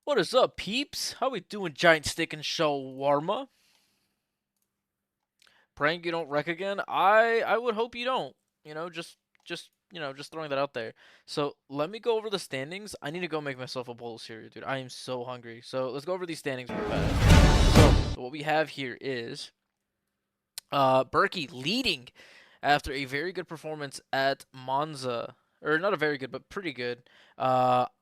What is up, peeps? How we doing, giant stick and shawarma? Praying you don't wreck again? I would hope you don't. You know, just throwing that out there. So let me go over the standings. I need to go make myself a bowl of cereal, dude. I am so hungry. So let's go over these standings real fast. So what we have here is Berkey leading after a very good performance at Monza. Or not a very good, but pretty good.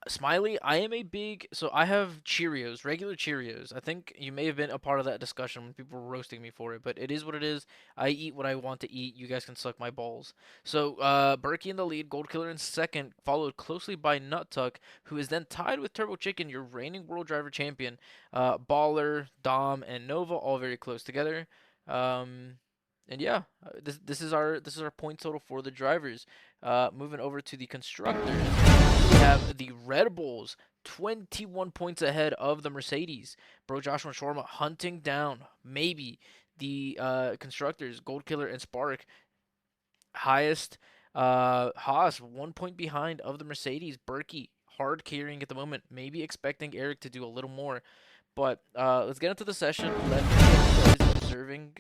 Smiley, I am a big. So I have Cheerios, regular Cheerios. I think you may have been a part of that discussion when people were roasting me for it, but it is what it is. I eat what I want to eat. You guys can suck my balls. So Berkey in the lead, Gold Killer in second, followed closely by Nut Tuck, who is then tied with Turbo Chicken, your reigning World Driver Champion. Baller, Dom, and Nova all very close together. Um, and yeah, this is our point total for the drivers. Moving over to the constructors, we have the Red Bulls 21 points ahead of the Mercedes. Bro, Joshua and Shawarma hunting down maybe the constructors, Gold Killer and Spark. Highest Haas 1 point behind of the Mercedes. Berkey hard carrying at the moment. Maybe expecting Eric to do a little more. But let's get into the session. Let me get you guys observing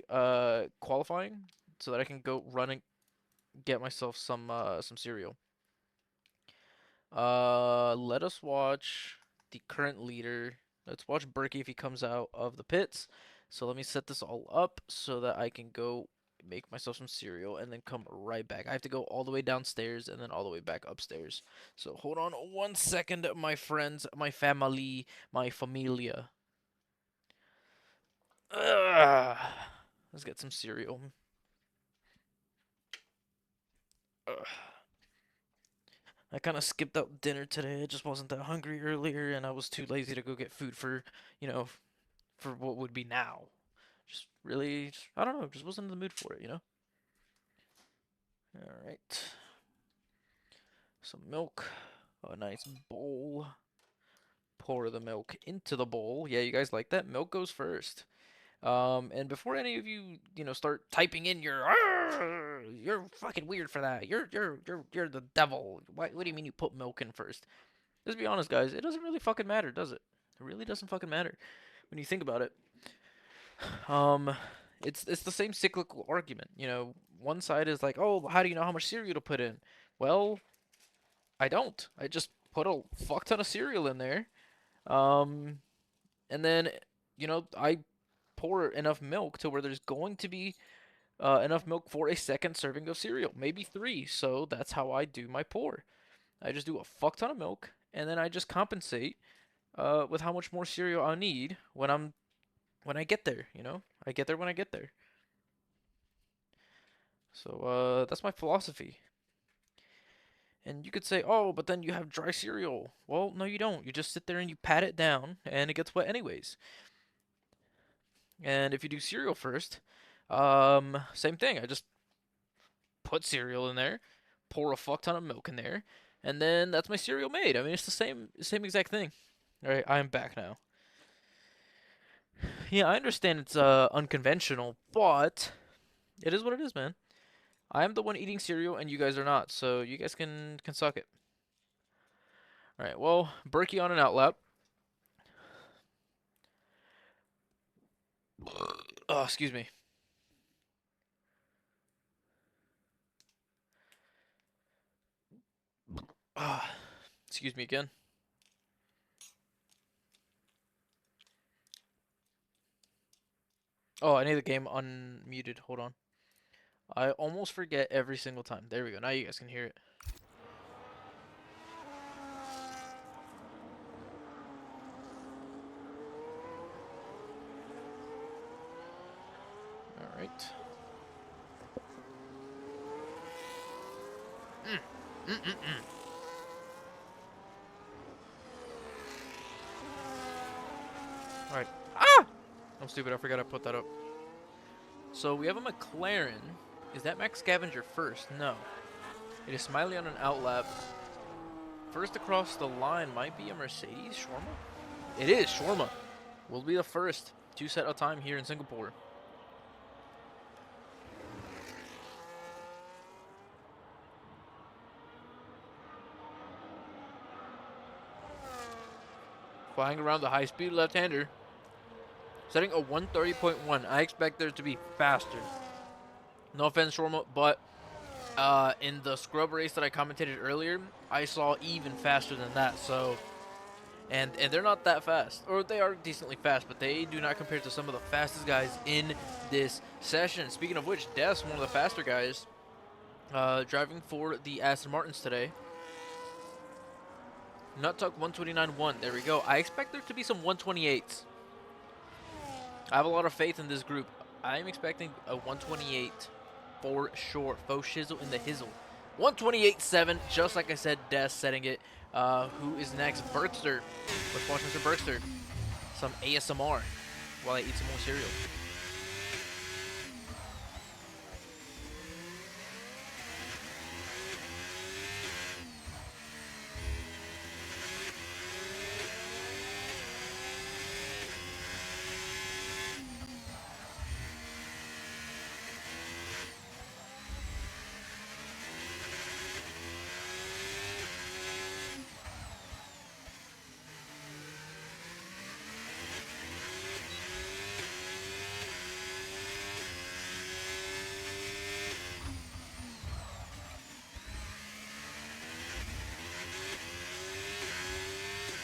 qualifying so that I can go run and get myself some cereal. Let us watch the current leader. Let's watch Berkey if he comes out of the pits. So let me set this all up so that I can go make myself some cereal and then come right back. I have to go all the way downstairs and then all the way back upstairs. So hold on 1 second, my friends, my family, my familia. Ugh. Let's get some cereal. Ugh. I kind of skipped out dinner today. I just wasn't that hungry earlier, and I was too lazy to go get food for, you know, for what would be now. Just really, I don't know, just wasn't in the mood for it. All right. Some milk, a nice bowl. Pour the milk into the bowl. Yeah, you guys like that? Milk goes first. And before any of you, start typing in your, "Arr, you're fucking weird for that. You're the devil. What do you mean you put milk in first?" Let's be honest, guys. It doesn't really fucking matter, does it? It really doesn't fucking matter when you think about it. Um, it's the same cyclical argument. One side is like, oh, how do you know how much cereal to put in? Well, I don't. I just put a fuck ton of cereal in there. Um, and then, I pour enough milk to where there's going to be enough milk for a second serving of cereal, maybe three. So that's how I do my pour. I just do a fuck ton of milk, and then I just compensate with how much more cereal I need when I get there. I get there when I get there. So that's my philosophy. And you could say, oh, but then you have dry cereal. Well, no, you don't. You just sit there and you pat it down, and it gets wet anyways. And if you do cereal first, same thing. I just put cereal in there, pour a fuck ton of milk in there, and then that's my cereal made. I mean, it's the same exact thing. All right, I am back now. Yeah, I understand it's unconventional, but it is what it is, man. I am the one eating cereal, and you guys are not, so you guys can suck it. All right, well, Berkey on an outlap. Oh, excuse me. Ah, excuse me again. Oh, I need the game unmuted. Hold on. I almost forget every single time. There we go. Now you guys can hear it. All right. Mm. Mm-mm-mm. All right. Ah! I'm stupid. I forgot I put that up. So we have a McLaren. Is that Max Scavenger first? No. It is Smiley on an outlap. First across the line might be a Mercedes. Shawarma? It is. Shawarma will be the first to set a time here in Singapore. Flying around the high-speed left-hander. Setting a 130.1. I expect there to be faster. No offense, Shorma, but in the scrub race that I commentated earlier, I saw even faster than that. So, and they're not that fast, or they are decently fast, but they do not compare to some of the fastest guys in this session. Speaking of which, Des, one of the faster guys, driving for the Aston Martins today. Nut Tuck 129.1. There we go. I expect there to be some 128s. I have a lot of faith in this group. I'm expecting a 128 for sure. Faux shizzle in the hizzle. 128.7, just like I said, Des setting it. Who is next? Berkster. Let's watch Mr. Berkster. Some ASMR while I eat some more cereal.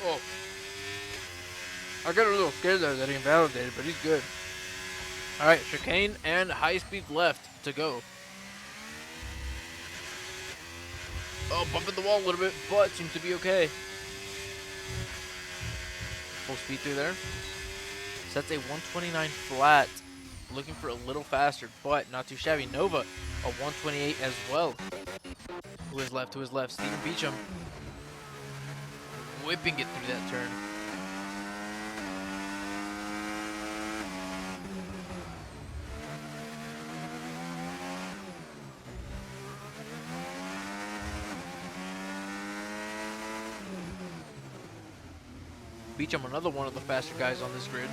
Oh. I got a little scared there that he invalidated, but he's good. Alright, chicane and high speed left to go. Oh, bumping the wall a little bit, but seems to be okay. Full speed through there. Sets a 129 flat. Looking for a little faster, but not too shabby. Nova, a 128 as well. Who is left? Who is left? Steven Beecham. Whipping it through that turn. Beecham, another one of the faster guys on this grid.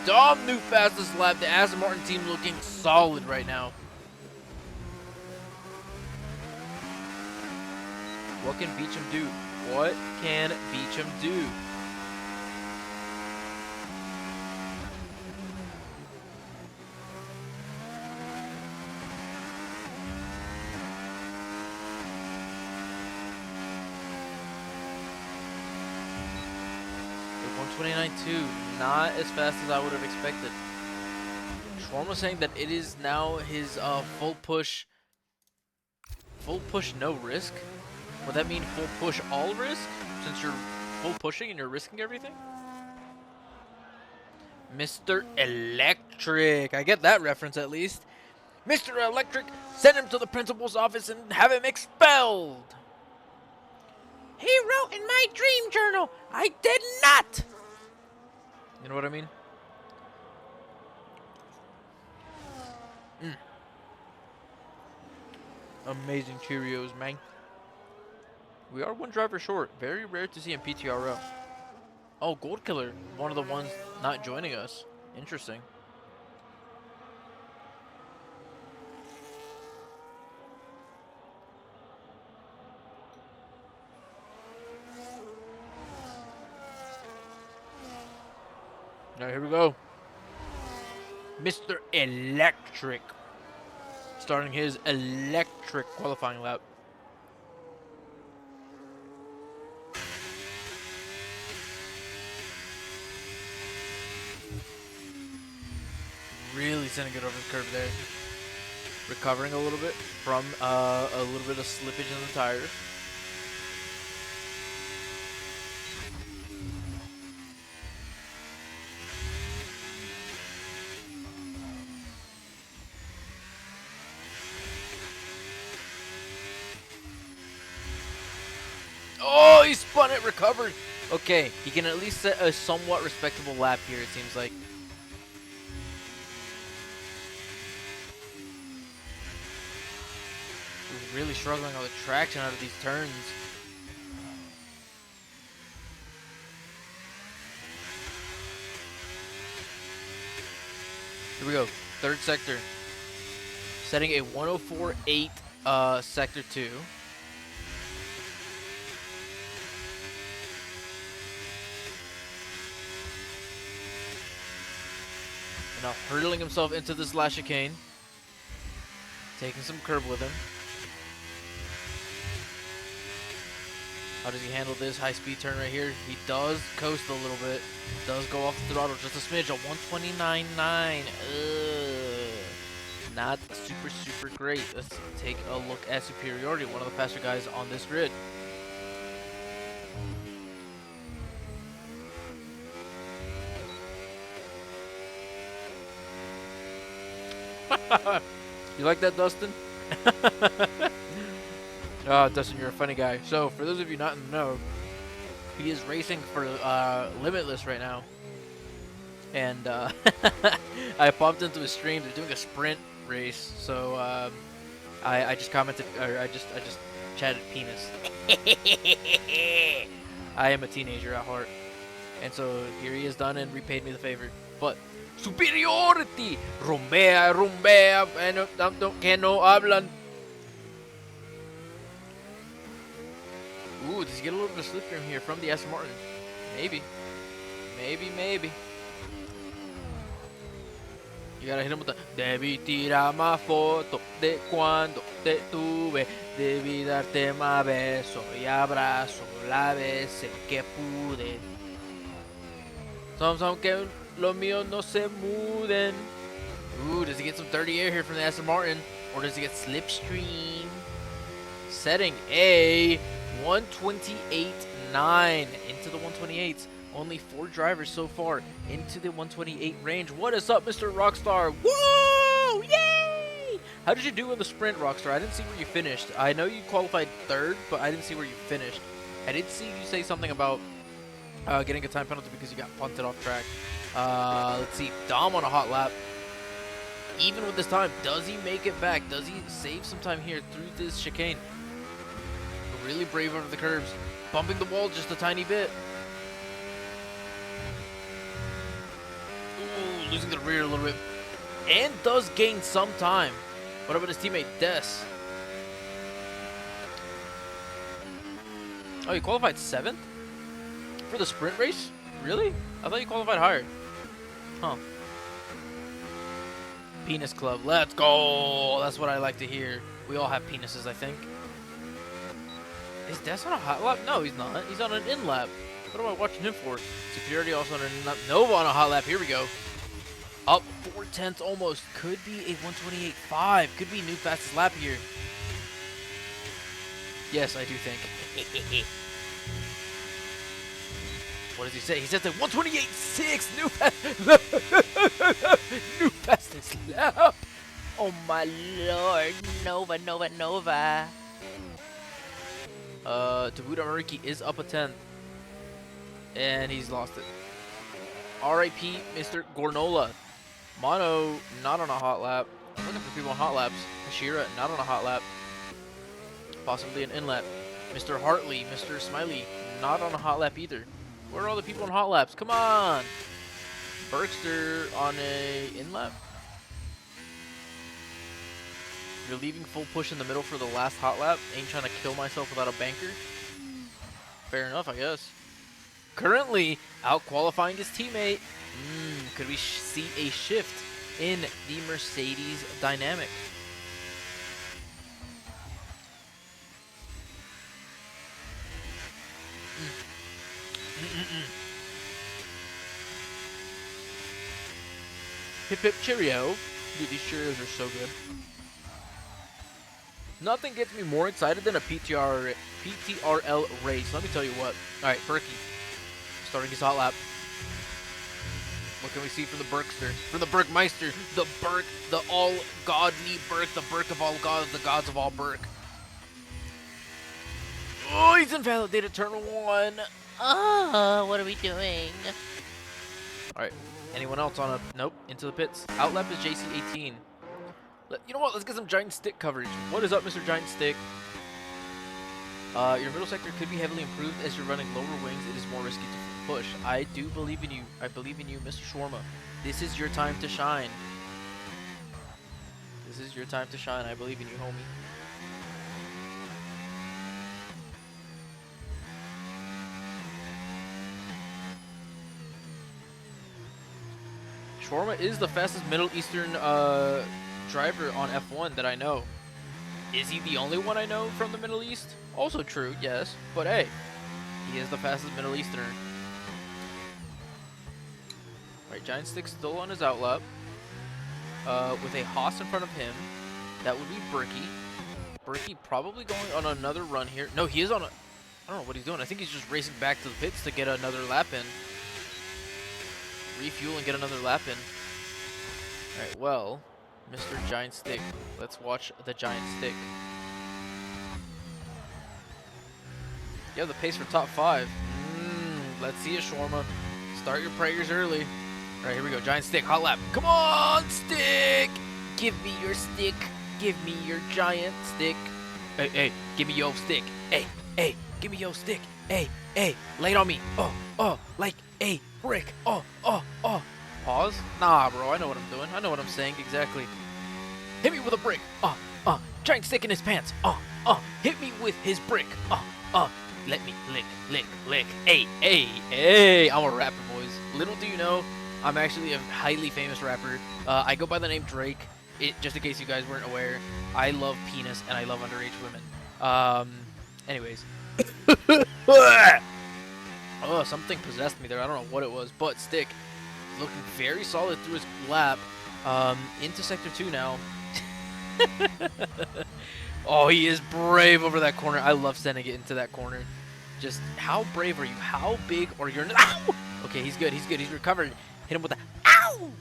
Dom, new fastest lap. The Aston Martin team looking solid right now. What can Beecham do? What can Beecham do? The 129.2, not as fast as I would have expected. Schwarm was saying that it is now his full push, no risk. Would that mean full push all risk? Since you're full pushing and you're risking everything? Mr. Electric. I get that reference at least. Mr. Electric, send him to the principal's office and have him expelled. He wrote in my dream journal. I did not. You know what I mean? Amazing Cheerios, man. We are one driver short. Very rare to see in PTRL. Oh, Gold Killer. One of the ones not joining us. Interesting. Alright, here we go. Mr. Electric. Starting his electric qualifying lap. Really sending it over the curve there. Recovering a little bit from a little bit of slippage in the tires. Oh, he spun it, recovered. Okay, he can at least set a somewhat respectable lap here, it seems like. Really struggling on the traction out of these turns. Here we go. Third sector. Setting a 104.8 sector 2. Now hurtling himself into this last chicane. Taking some curb with him. How does he handle this high-speed turn right here? He does coast a little bit. Does go off the throttle just a smidge. A 129.9. Not super, super great. Let's take a look at superiority. One of the faster guys on this grid. You like that, Dustin? Dustin, you're a funny guy. So, for those of you not in the know, he is racing for Limitless right now. And I popped into his stream. They're doing a sprint race. So, I just commented, or I just chatted penis. I am a teenager at heart. And so, here he is done and repaid me the favor. But, superiority! Rumbea, rumbea, que no hablan. Ooh, does he get a little bit of slipstream here from the Aston Martin? Maybe. Maybe. You gotta hit him with the Debí tirar más foto de cuando te tuve. Debí darte más beso y abrazo la vez que pude. Some que los míos no se muden. Ooh, does he get some dirty air here from the Aston Martin? Or does he get slipstream? Setting a 128.9 into the 128s. Only 4 drivers so far into the 128 range. What is up, Mr. Rockstar? Woo! Yay! How did you do in the sprint, Rockstar? I didn't see where you finished. I know you qualified 3rd, but I didn't see where you finished. I did see you say something about getting a time penalty because you got punted off track. Let's see. Dom on a hot lap. Even with this time, does he make it back? Does he save some time here through this chicane? Really brave over the curbs. Bumping the wall just a tiny bit. Ooh, losing the rear a little bit. And does gain some time. What about his teammate, Des? Oh, he qualified 7th? For the sprint race? Really? I thought you qualified higher. Huh. Penis Club. Let's go! That's what I like to hear. We all have penises, I think. Is Des on a hot lap? No, he's not. He's on an in lap. What am I watching him for? Superiority also on an in lap. Nova on a hot lap. Here we go. Up 4/10 almost. Could be a 128.5. Could be new fastest lap here. Yes, I do think. What does he say? He says that 128.6. New fastest lap. Oh my lord. Nova. Tabuda Mariki is up a 10th. And he's lost it. R.I.P. Mr. Gornola. Mono, not on a hot lap. I'm looking for people on hot laps. Hashira, not on a hot lap. Possibly an in lap. Mr. Hartley, Mr. Smiley, not on a hot lap either. Where are all the people on hot laps? Come on! Bergster on a in lap. You're leaving full push in the middle for the last hot lap. Ain't trying to kill myself without a banker. Fair enough, I guess. Currently out qualifying his teammate. Could we see a shift in the Mercedes dynamic? Hip hip cheerio. Dude, these Cheerios are so good. Nothing gets me more excited than a PTRL race. Let me tell you what. All right, Berkey starting his hot lap. What can we see from the Berkster? From the Berkmeister, the Berk, the all-godly Berk, the Berk of all gods, the gods of all Berk. Oh, he's invalidated turn 1. What are we doing? All right, anyone else on a... Nope, into the pits. Outlap is JC18. You know what? Let's get some Giant Stick coverage. What is up, Mr. Giant Stick? Your middle sector could be heavily improved as you're running lower wings. It is more risky to push. I do believe in you. I believe in you, Mr. Shawarma. This is your time to shine. This is your time to shine. I believe in you, homie. Shawarma is the fastest Middle Eastern driver on F1 that I know. Is he the only one I know from the Middle East? Also true, yes. But hey, he is the fastest Middle Easterner. Alright, Giant Stick still on his outlap. With a Haas in front of him. That would be Berkey. Berkey probably going on another run here. No, he is on a... I don't know what he's doing. I think he's just racing back to the pits to get another lap in. Refuel and get another lap in. Alright, well, Mr. Giant Stick. Let's watch the Giant Stick. You have the pace for top 5. Let's see it, Shawarma. Start your prayers early. Alright, here we go. Giant Stick, hot lap. Come on, Stick! Give me your stick. Give me your giant stick. Hey, hey, give me your stick. Hey, hey, give me your stick. Hey, hey, lay it on me. Like a brick. Pause? Nah, bro, I know what I'm doing. I know what I'm saying exactly. Hit me with a brick. Giant Stick in his pants. Hit me with his brick. Let me lick. Hey, hey, hey. I'm a rapper, boys. Little do you know, I'm actually a highly famous rapper. I go by the name Drake. Just in case you guys weren't aware, I love penis and I love underage women. Anyways. Oh, something possessed me there. I don't know what it was, but Stick looking very solid through his lap. Into Sector 2 now. Oh, he is brave over that corner. I love sending it into that corner. Just how brave are you? How big are your... Ow! Okay, he's good. He's good. He's recovered. Hit him with the... Ow!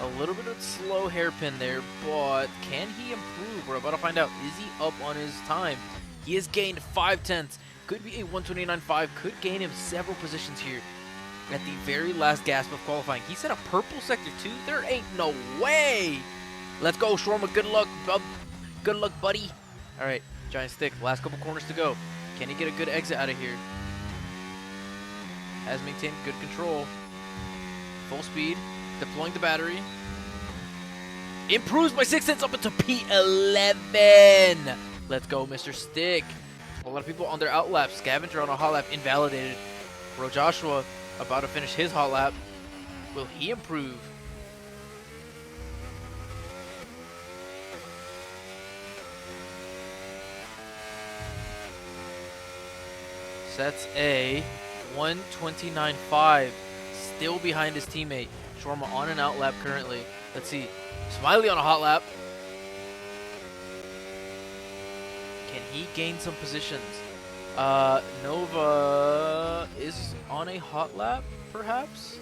A little bit of slow hairpin there, but can he improve? We're about to find out. Is he up on his time? He has gained 5/10. Could be a 129.5. Could gain him several positions here at the very last gasp of qualifying. He set a purple Sector 2. There ain't no way. Let's go, Shawarma. Good luck, bub. Good luck, buddy. All right, Giant Stick. Last couple corners to go. Can he get a good exit out of here? Has maintained good control. Full speed. Deploying the battery. Improves by 6/10 up into P11. Let's go, Mr. Stick. A lot of people on their out lap. Scavenger on a hot lap invalidated. Bro Joshua about to finish his hot lap. Will he improve? Sets a 129.5. Still behind his teammate. Shawarma on an out lap currently. Let's see. Smiley on a hot lap. Can he gain some positions? Nova is on a hot lap, perhaps?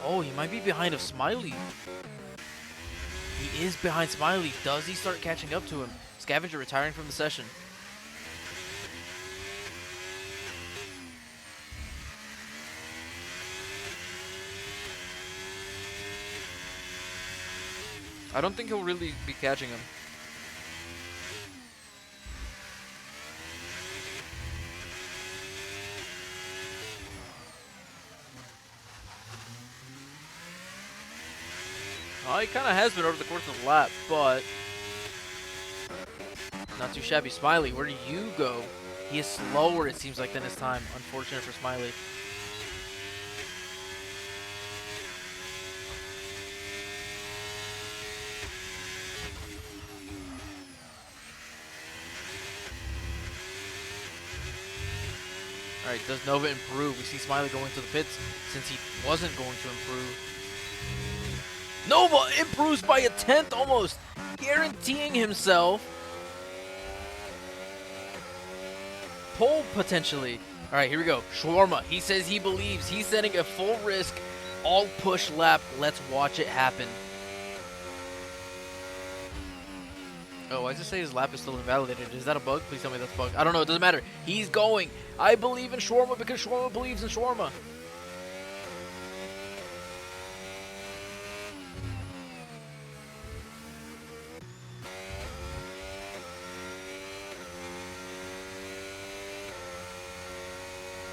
Oh, he might be behind of Smiley. He is behind Smiley. Does he start catching up to him? Scavenger retiring from the session. I don't think he'll really be catching him. Oh, he kind of has been over the course of the lap, but not too shabby. Smiley, where do you go? He is slower, it seems like, than his time. Unfortunate for Smiley. Alright, does Nova improve? We see Smiley going to the pits since he wasn't going to improve. Nova improves by a 10th almost, guaranteeing himself pole potentially. Alright, here we go. Shawarma, he says he believes. He's setting a full risk, all push lap. Let's watch it happen. Oh, why does it say his lap is still invalidated? Is that a bug? Please tell me that's a bug. I don't know. It doesn't matter. He's going. I believe in Shawarma because Shawarma believes in Shawarma.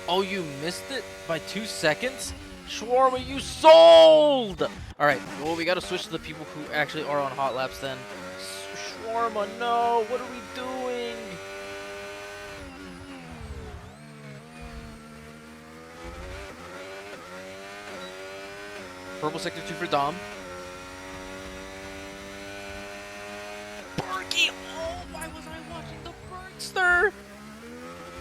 Oh, you missed it by 2 seconds? Shawarma, you sold! Alright, well, we gotta switch to the people who actually are on hot laps then. Shawarma, no! What are we doing? Purple sector 2 for Dom. Berkey! Oh, why was I watching the Berkster?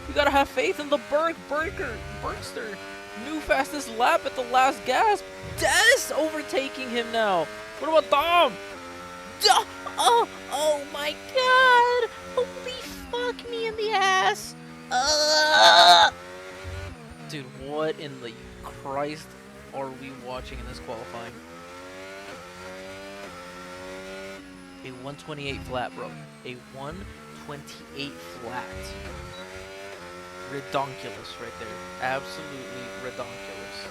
You gotta have faith in the Berkster. New fastest lap at the last gasp. Des overtaking him now. What about Dom? Oh my god! Holy fuck me in the ass! Dude, what in the Christ are we watching in this qualifying? A 128 flat, bro. A 128 flat. Redonkulous right there. Absolutely redonkulous.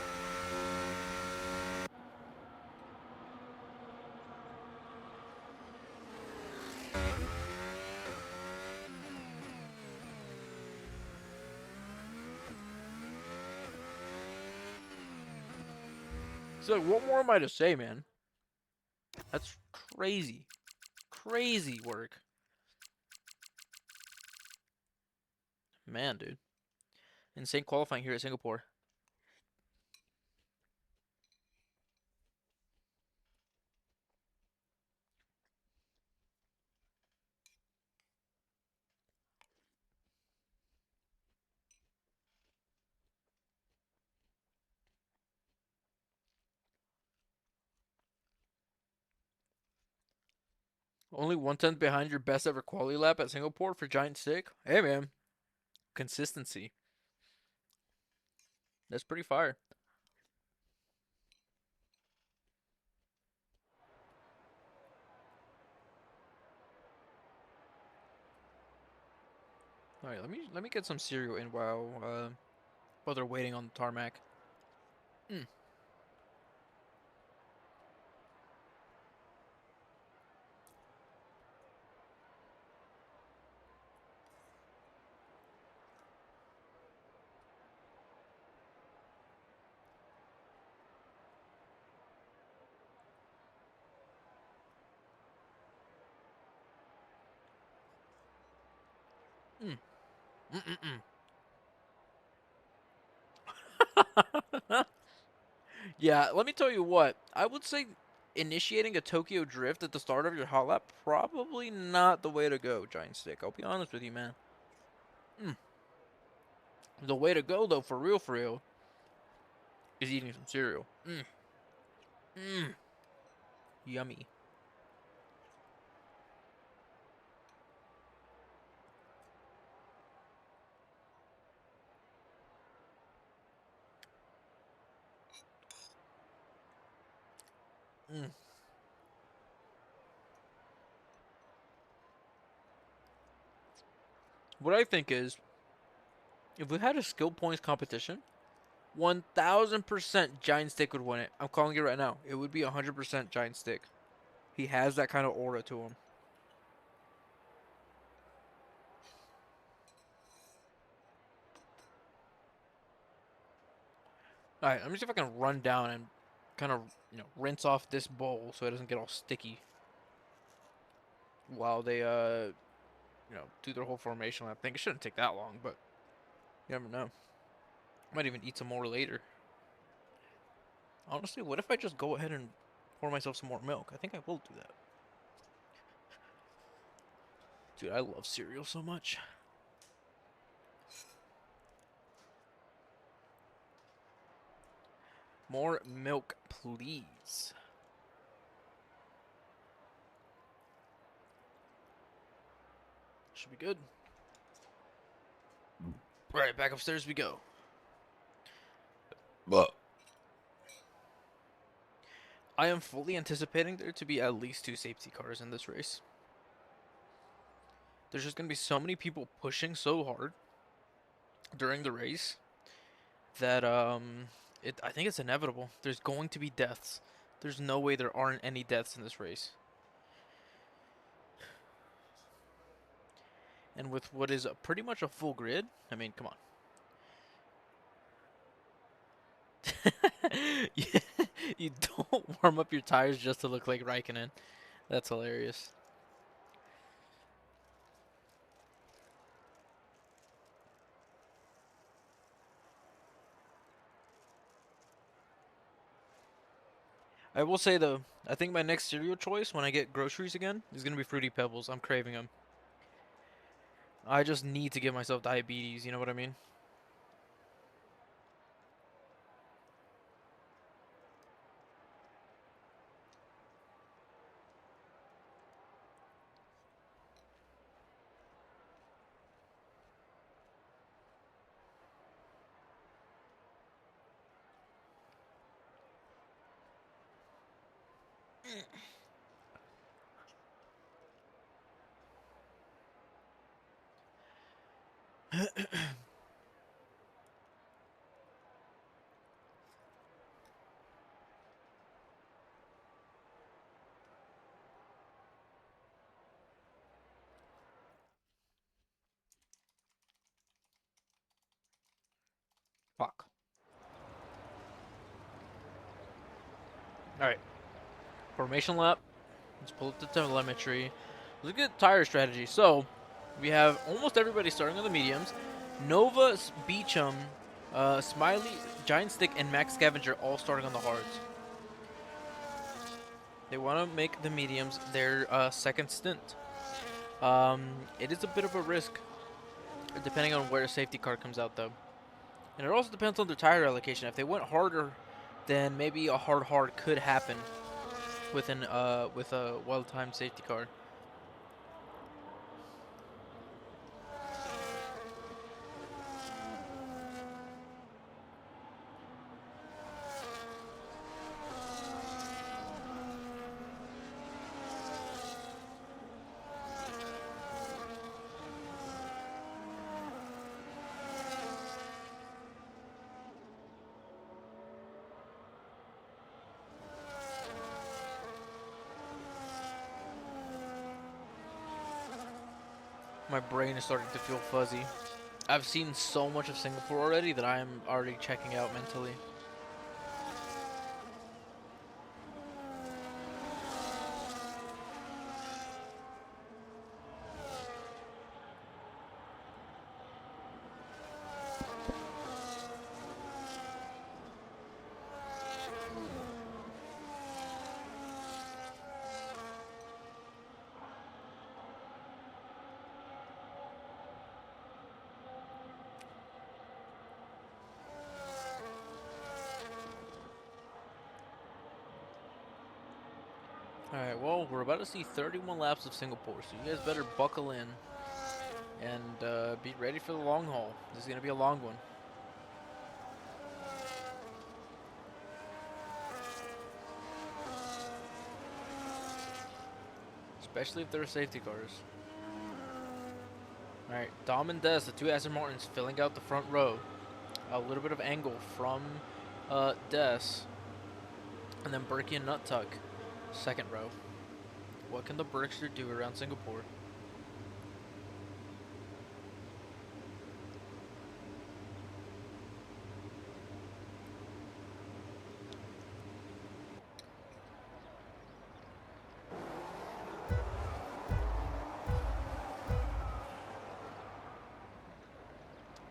So, like, what more am I to say, man? That's crazy. Crazy work. Man, dude. Insane qualifying here at Singapore. Only 1/10 behind your best ever quali lap at Singapore for Giant Stick? Hey, man. Consistency. That's pretty fire. All right, let me get some cereal in while they're waiting on the tarmac. Mm. Mm. Mm-mm-mm. Yeah, let me tell you what. I would say initiating a Tokyo drift at the start of your hot lap probably not the way to go, Giant Stick. I'll be honest with you, man. Mm. The way to go, though, for real, is eating some cereal. Mm. Mm. Yummy. Mm. What I think is, if we had a skill points competition, 1000% Giant Stick would win it. I'm calling it right now. It would be 100% Giant Stick. He has that kind of aura to him. All right, let me see if I can run down and kind of, rinse off this bowl so it doesn't get all sticky while they do their whole formation lap thing. It shouldn't take that long, but you never know. Might even eat some more later. Honestly, what if I just go ahead and pour myself some more milk? I think I will do that. Dude, I love cereal so much. More milk, please. Should be good. All right, back upstairs we go. But I am fully anticipating there to be at least 2 safety cars in this race. There's just going to be so many people pushing so hard during the race that I think it's inevitable. There's going to be deaths. There's no way there aren't any deaths in this race. And with what is pretty much a full grid, I mean, come on. You don't warm up your tires just to look like Raikkonen. That's hilarious. I will say though, I think my next cereal choice when I get groceries again is gonna be Fruity Pebbles. I'm craving them. I just need to give myself diabetes. You know what I mean? Fuck. All right. Formation lap. Let's pull up the telemetry. Let's get tire strategy. So, we have almost everybody starting on the mediums. Nova, Beecham, Smiley, Giant Stick, and Max Scavenger all starting on the hards. They want to make the mediums their second stint. It is a bit of a risk, depending on where a safety car comes out, though. And it also depends on their tire allocation. If they went harder, then maybe a hard could happen with a well-timed safety car. My brain is starting to feel fuzzy. I've seen so much of Singapore already that I am already checking out mentally. Alright, well, we're about to see 31 laps of Singapore, so you guys better buckle in and be ready for the long haul. This is going to be a long one. Especially if there are safety cars. Alright, Dom and Des, the two Aston Martins, filling out the front row. A little bit of angle from Des. And then Berkey and Nut Tuck, second row. What can the Berkster do around Singapore?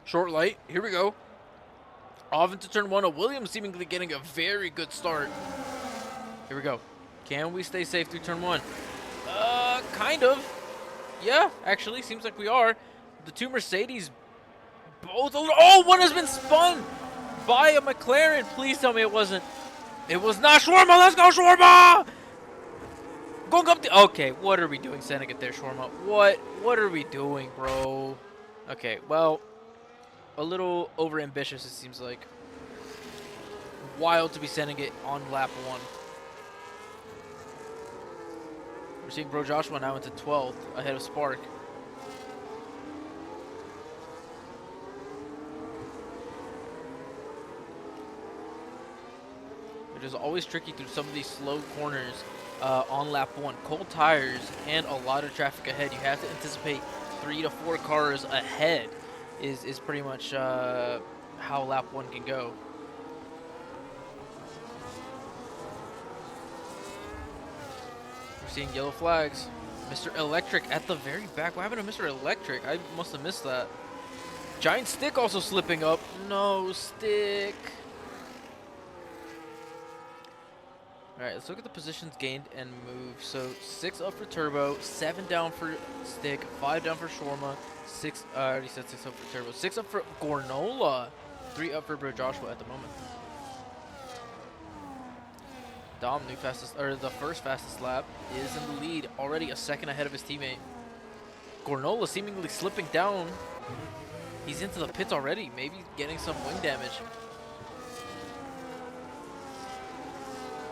Short light, here we go. Off into turn one. Williams seemingly getting a very good start. Here we go. Can we stay safe through turn one? Kind of. Yeah, actually, seems like we are. The two Mercedes, both. Oh, one has been spun by a McLaren. Please tell me it wasn't. It was not Shawarma. Let's go, Shawarma! Going up the. Okay, what are we doing, sending it there, Shawarma? What are we doing, bro? Okay, well, a little over ambitious, it seems like. Wild to be sending it on lap one. We're seeing Bro Joshua now into 12th, ahead of Spark. It is always tricky through some of these slow corners on lap one. Cold tires and a lot of traffic ahead. You have to anticipate 3 to 4 cars ahead is pretty much how lap one can go. We're seeing yellow flags. Mr. Electric at the very back. What happened to Mr. Electric? I must have missed that. Giant Stick also slipping up. No, Stick. All right, let's look at the positions gained and moved. So 6 up for Turbo, 7 down for Stick, 5 down for Shawarma, 6. I already said 6 up for Turbo, 6 up for Gornola, 3 up for Bro Joshua at the moment. Dom, new fastest, or the first fastest lap, is in the lead, already a second ahead of his teammate. Gornola seemingly slipping down. He's into the pits already, maybe getting some wing damage.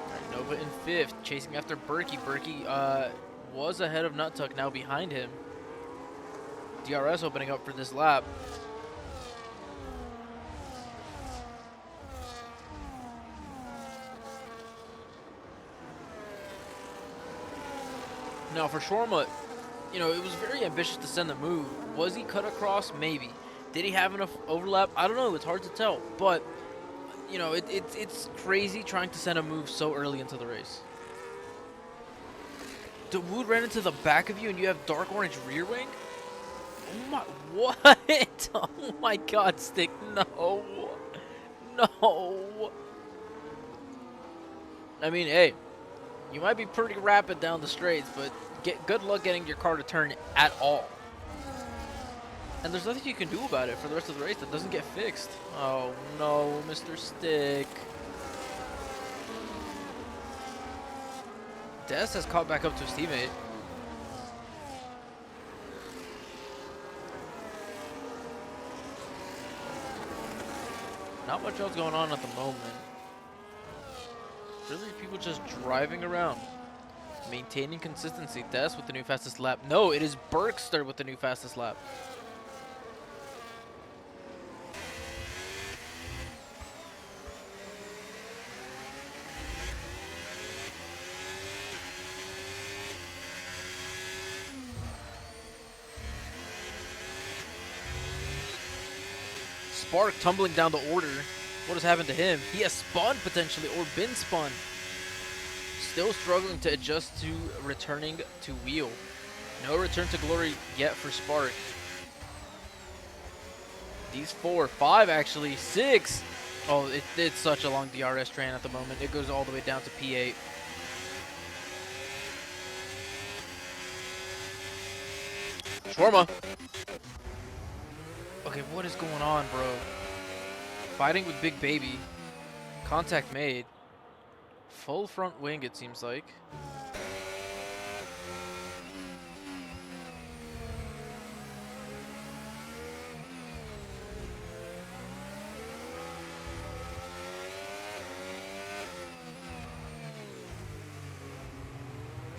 Right, Nova in 5th, chasing after Berkey. Berkey was ahead of Nuttuck, now behind him. DRS opening up for this lap. Now for Shawarma, you know, it was very ambitious to send the move. Was he cut across? Maybe. Did he have enough overlap? I don't know. It's hard to tell. But, you know, it's crazy trying to send a move so early into the race. Dawood ran into the back of you and you have dark orange rear wing? Oh my, what? Oh my god, Stick, no. No. I mean, hey, you might be pretty rapid down the straights, but good luck getting your car to turn at all. And there's nothing you can do about it for the rest of the race that doesn't get fixed. Oh no, Mr. Stick. Des has caught back up to his teammate. Not much else going on at the moment. Really, people just driving around. Maintaining consistency. Des with the new fastest lap. No, it is Berkster with the new fastest lap. Spark tumbling down the order. What has happened to him? He has spun potentially or been spun. Still struggling to adjust to returning to wheel. No return to glory yet for Spark. These 4, 5 actually, 6. Oh, it's such a long DRS train at the moment. It goes all the way down to P8. Shawarma. Okay, what is going on, bro? Fighting with Big Baby. Contact made. Full front wing, it seems like.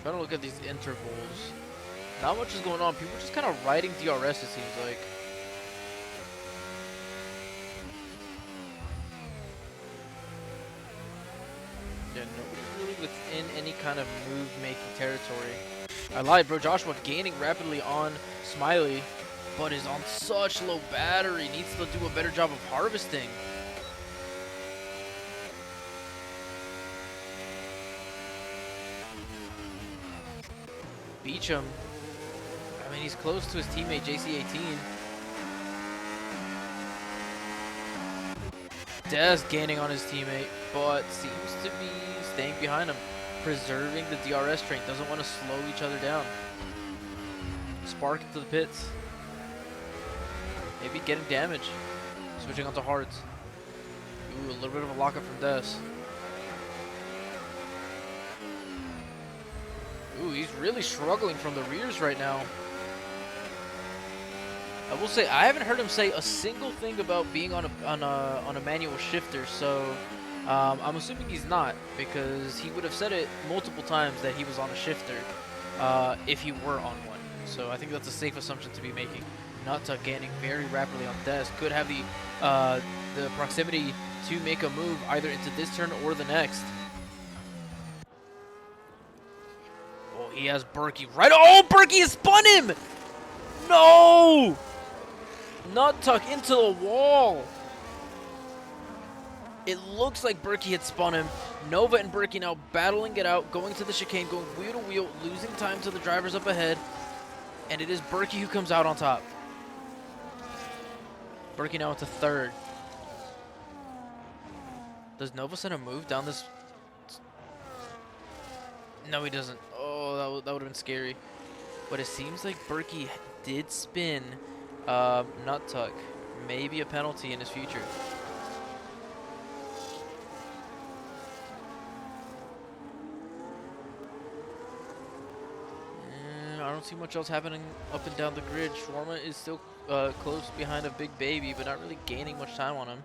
Trying to look at these intervals. Not much is going on. People are just kind of riding DRS, it seems like. Yeah, nobody's really within any kind of move-making territory. I lied, bro. Joshua gaining rapidly on Smiley, but is on such low battery. Needs to do a better job of harvesting. Beecham. I mean, he's close to his teammate, JC18. Des gaining on his teammate, but seems to be staying behind him, preserving the DRS train. Doesn't want to slow each other down. Spark to the pits. Maybe getting damage. Switching onto hards. Ooh, a little bit of a lockup from Des. Ooh, he's really struggling from the rears right now. I will say I haven't heard him say a single thing about being on a manual shifter, so I'm assuming he's not, because he would have said it multiple times that he was on a shifter if he were on one. So I think that's a safe assumption to be making. Nutta gaining very rapidly on Des. Could have the proximity to make a move either into this turn or the next. Oh, he has Berkey right. Oh, Berkey has spun him! No! Nuttuck into the wall. It looks like Berkey had spun him. Nova and Berkey now battling it out, going to the chicane, going wheel to wheel, losing time to the drivers up ahead. And it is Berkey who comes out on top. Berkey now into 3rd. Does Nova send a move down this? No, he doesn't. Oh, that would have been scary. But it seems like Berkey did spin Nut Tuck. Maybe a penalty in his future. I don't see much else happening up and down the grid. Shawarma is still close behind a big baby, but not really gaining much time on him.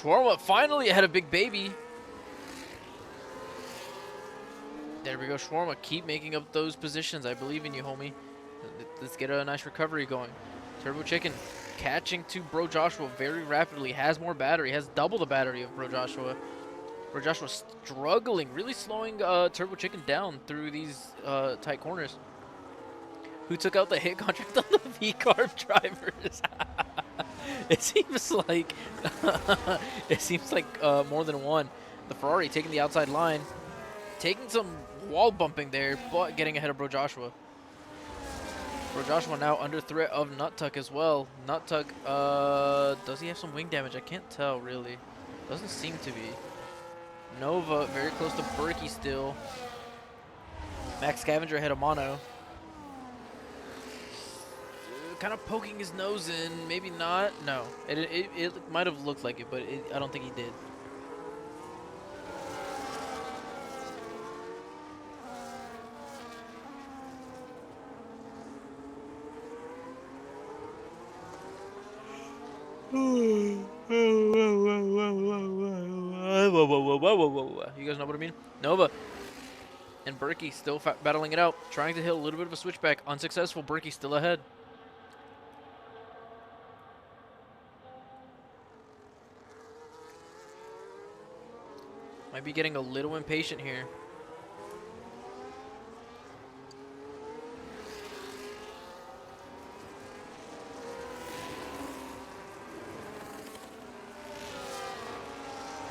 Shawarma finally had a big baby. There we go, Shawarma. Keep making up those positions. I believe in you, homie. Let's get a nice recovery going. Turbo Chicken catching to Bro Joshua very rapidly. Has more battery. Has double the battery of Bro Joshua. Bro Joshua struggling. Really slowing Turbo Chicken down through these tight corners. Who took out the hit contract on the V-Carb drivers? It seems like more than one. The Ferrari taking the outside line, taking some wall bumping there, but getting ahead of Bro Joshua. Bro Joshua now under threat of Nut Tuck as well. Nut Tuck, does he have some wing damage? I can't tell really. Doesn't seem to be. Nova very close to Berkey still. Max Scavenger ahead of Mono. Kind of poking his nose in, maybe not. No, it might have looked like it, but I don't think he did. You guys know what I mean? Nova and Berkey still battling it out, trying to hit a little bit of a switchback. Unsuccessful. Berkey still ahead. Might be getting a little impatient here.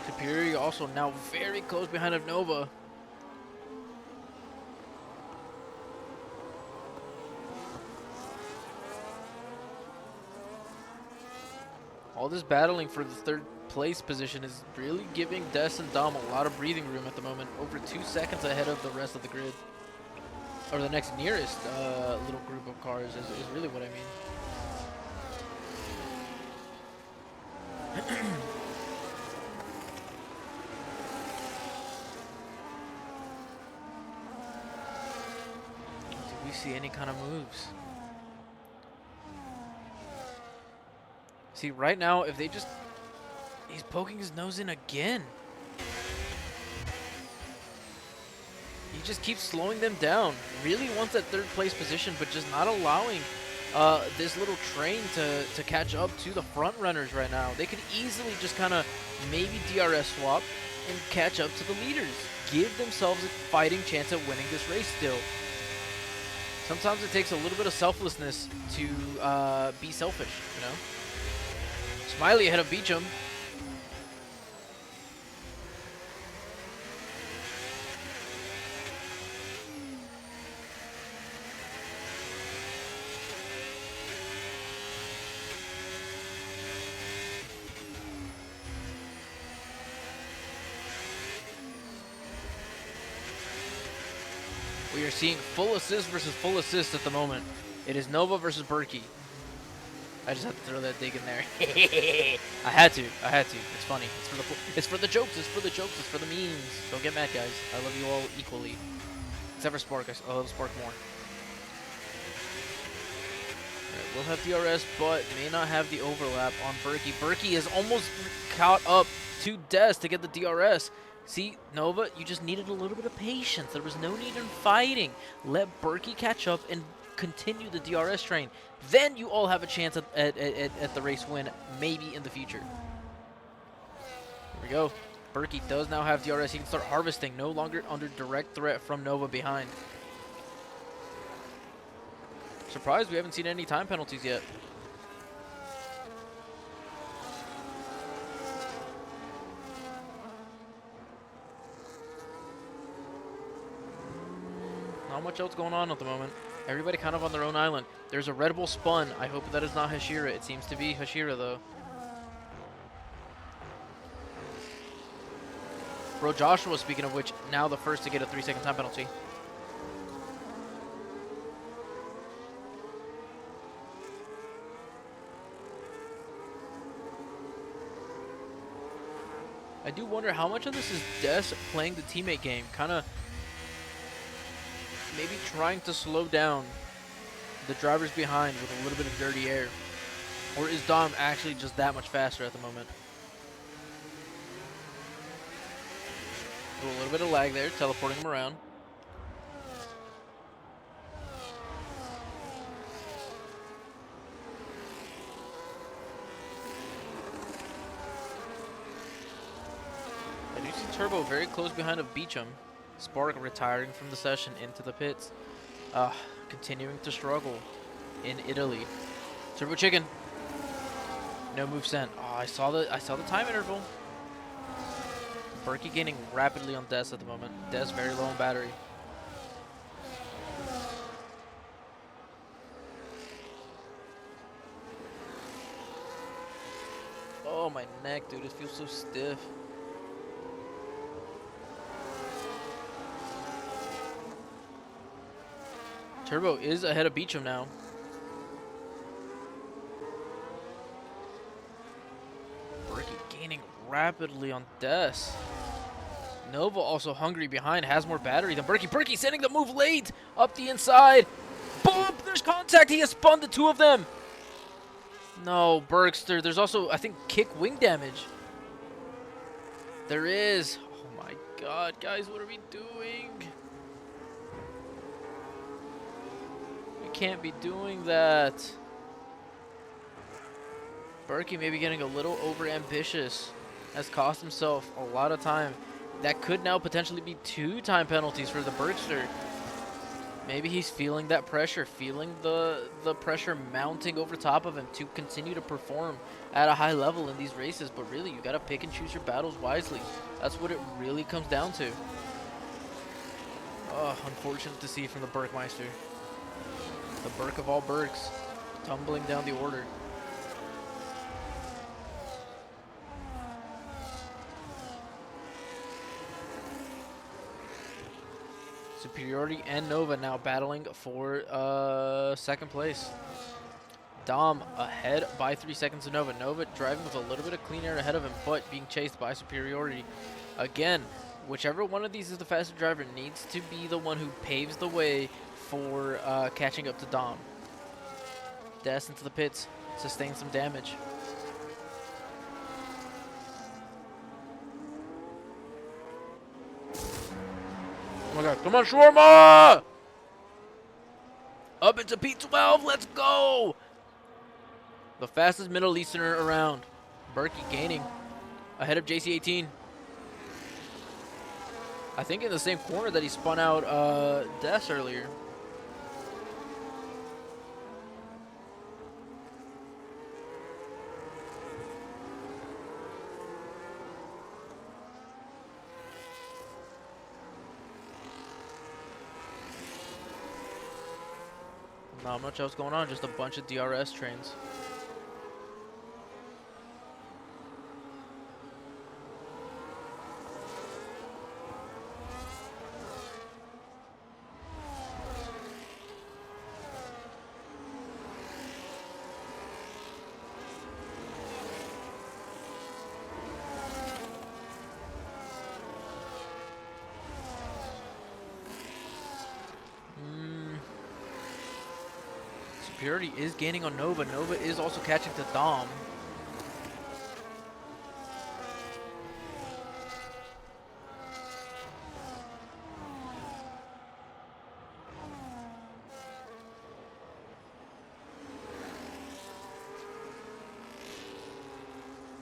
Superior also now very close behind of Nova. All this battling for the third place position is really giving Des and Dom a lot of breathing room at the moment. Over 2 seconds ahead of the rest of the grid. Or the next nearest little group of cars is really what I mean. Do we see any kind of moves? See, right now, if they just... He's poking his nose in again. He just keeps slowing them down. Really wants that third place position, but just not allowing this little train to catch up to the front runners right now. They could easily just kind of maybe DRS swap and catch up to the leaders. Give themselves a fighting chance at winning this race still. Sometimes it takes a little bit of selflessness to be selfish, you know? Smiley ahead of Beecham. We are seeing full assist versus full assist at the moment. It is Nova versus Berkey. I just have to throw that dig in there. I had to. It's funny. It's for the jokes. It's for the jokes. It's for the memes. Don't get mad, guys. I love you all equally. Except for Spark. I love Spark more. Alright, we'll have DRS, but may not have the overlap on Berkey. Berkey is almost caught up to Des to get the DRS. See, Nova, you just needed a little bit of patience. There was no need in fighting. Let Berkey catch up and continue the DRS train. Then you all have a chance at the race win, maybe in the future. Here we go. Berkey does now have DRS. He can start harvesting. No longer under direct threat from Nova behind. Surprised we haven't seen any time penalties yet. Not much else going on at the moment. Everybody kind of on their own island. There's a Red Bull spun. I hope that is not Hashira. It seems to be Hashira, though. Bro, Joshua, speaking of which, now the first to get a 3-second time penalty. I do wonder how much of this is Des playing the teammate game, kind of maybe trying to slow down the drivers behind with a little bit of dirty air. Or is Dom actually just that much faster at the moment? A little bit of lag there, teleporting him around. I do see Turbo very close behind of Beecham. Spark retiring from the session into the pits. Continuing to struggle in Italy. Turbo Chicken. No move sent. Oh, I saw the time interval. Berkey gaining rapidly on Des at the moment. Des very low on battery. Oh, my neck, dude. It feels so stiff. Turbo is ahead of Beecham now. Berkey gaining rapidly on Des. Nova also hungry behind, has more battery than Berkey. Berkey sending the move late up the inside. Boom! There's contact. He has spun the two of them. No, Berkster. There's also, I think, kick wing damage. There is. Oh my god, guys, what are we doing? We can't be doing that. Berkey maybe getting a little over ambitious. Has cost himself a lot of time. That could now potentially be 2 time penalties for the Berkster. Maybe he's feeling that pressure, feeling the pressure mounting over top of him to continue to perform at a high level in these races. But really, you got to pick and choose your battles wisely. That's what it really comes down to. Oh, unfortunate to see from the Berkmeister. The Berk of all Berks, tumbling down the order. Superiority and Nova now battling for second place. Dom ahead by 3 seconds of Nova. Nova driving with a little bit of clean air ahead of him, but being chased by Superiority. Again, whichever one of these is the faster driver needs to be the one who paves the way for catching up to Dom. Des into the pits, sustains some damage. Oh my god, come on, Shawarma! Up into P12, let's go! The fastest Middle Easterner around. Berkey gaining ahead of JC18. I think in the same corner that he spun out Des earlier. Not much else going on, just a bunch of DRS trains. Superiority is gaining on Nova. Nova is also catching to Dom.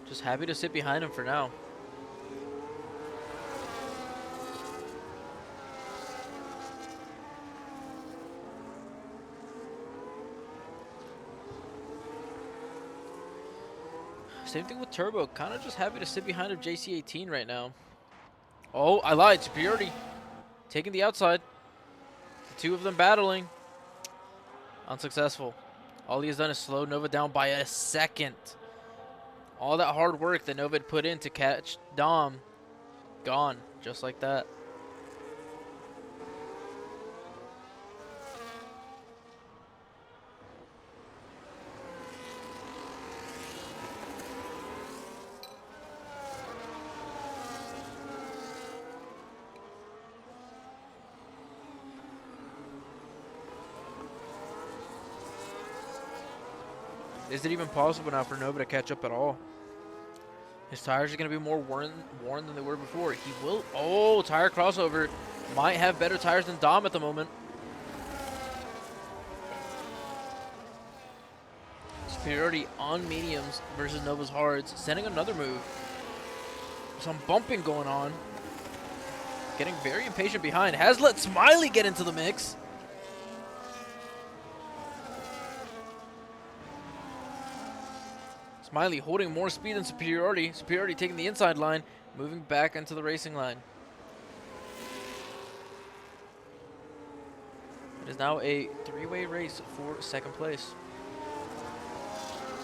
Just happy to sit behind him for now. Same thing with Turbo. Kind of just happy to sit behind of JC18 right now. Oh, I lied. Superiority taking the outside. The two of them battling. Unsuccessful. All he has done is slow Nova down by a second. All that hard work that Nova had put in to catch Dom, gone just like that. Is it even possible now for Nova to catch up at all? His tires are going to be more worn than they were before. He will... Oh, tire crossover. Might have better tires than Dom at the moment. Superiority on mediums versus Nova's hards. Sending another move. Some bumping going on. Getting very impatient behind. Has let Smiley get into the mix. Smiley holding more speed than Superiority. Superiority taking the inside line, moving back into the racing line. It is now a three-way race for second place.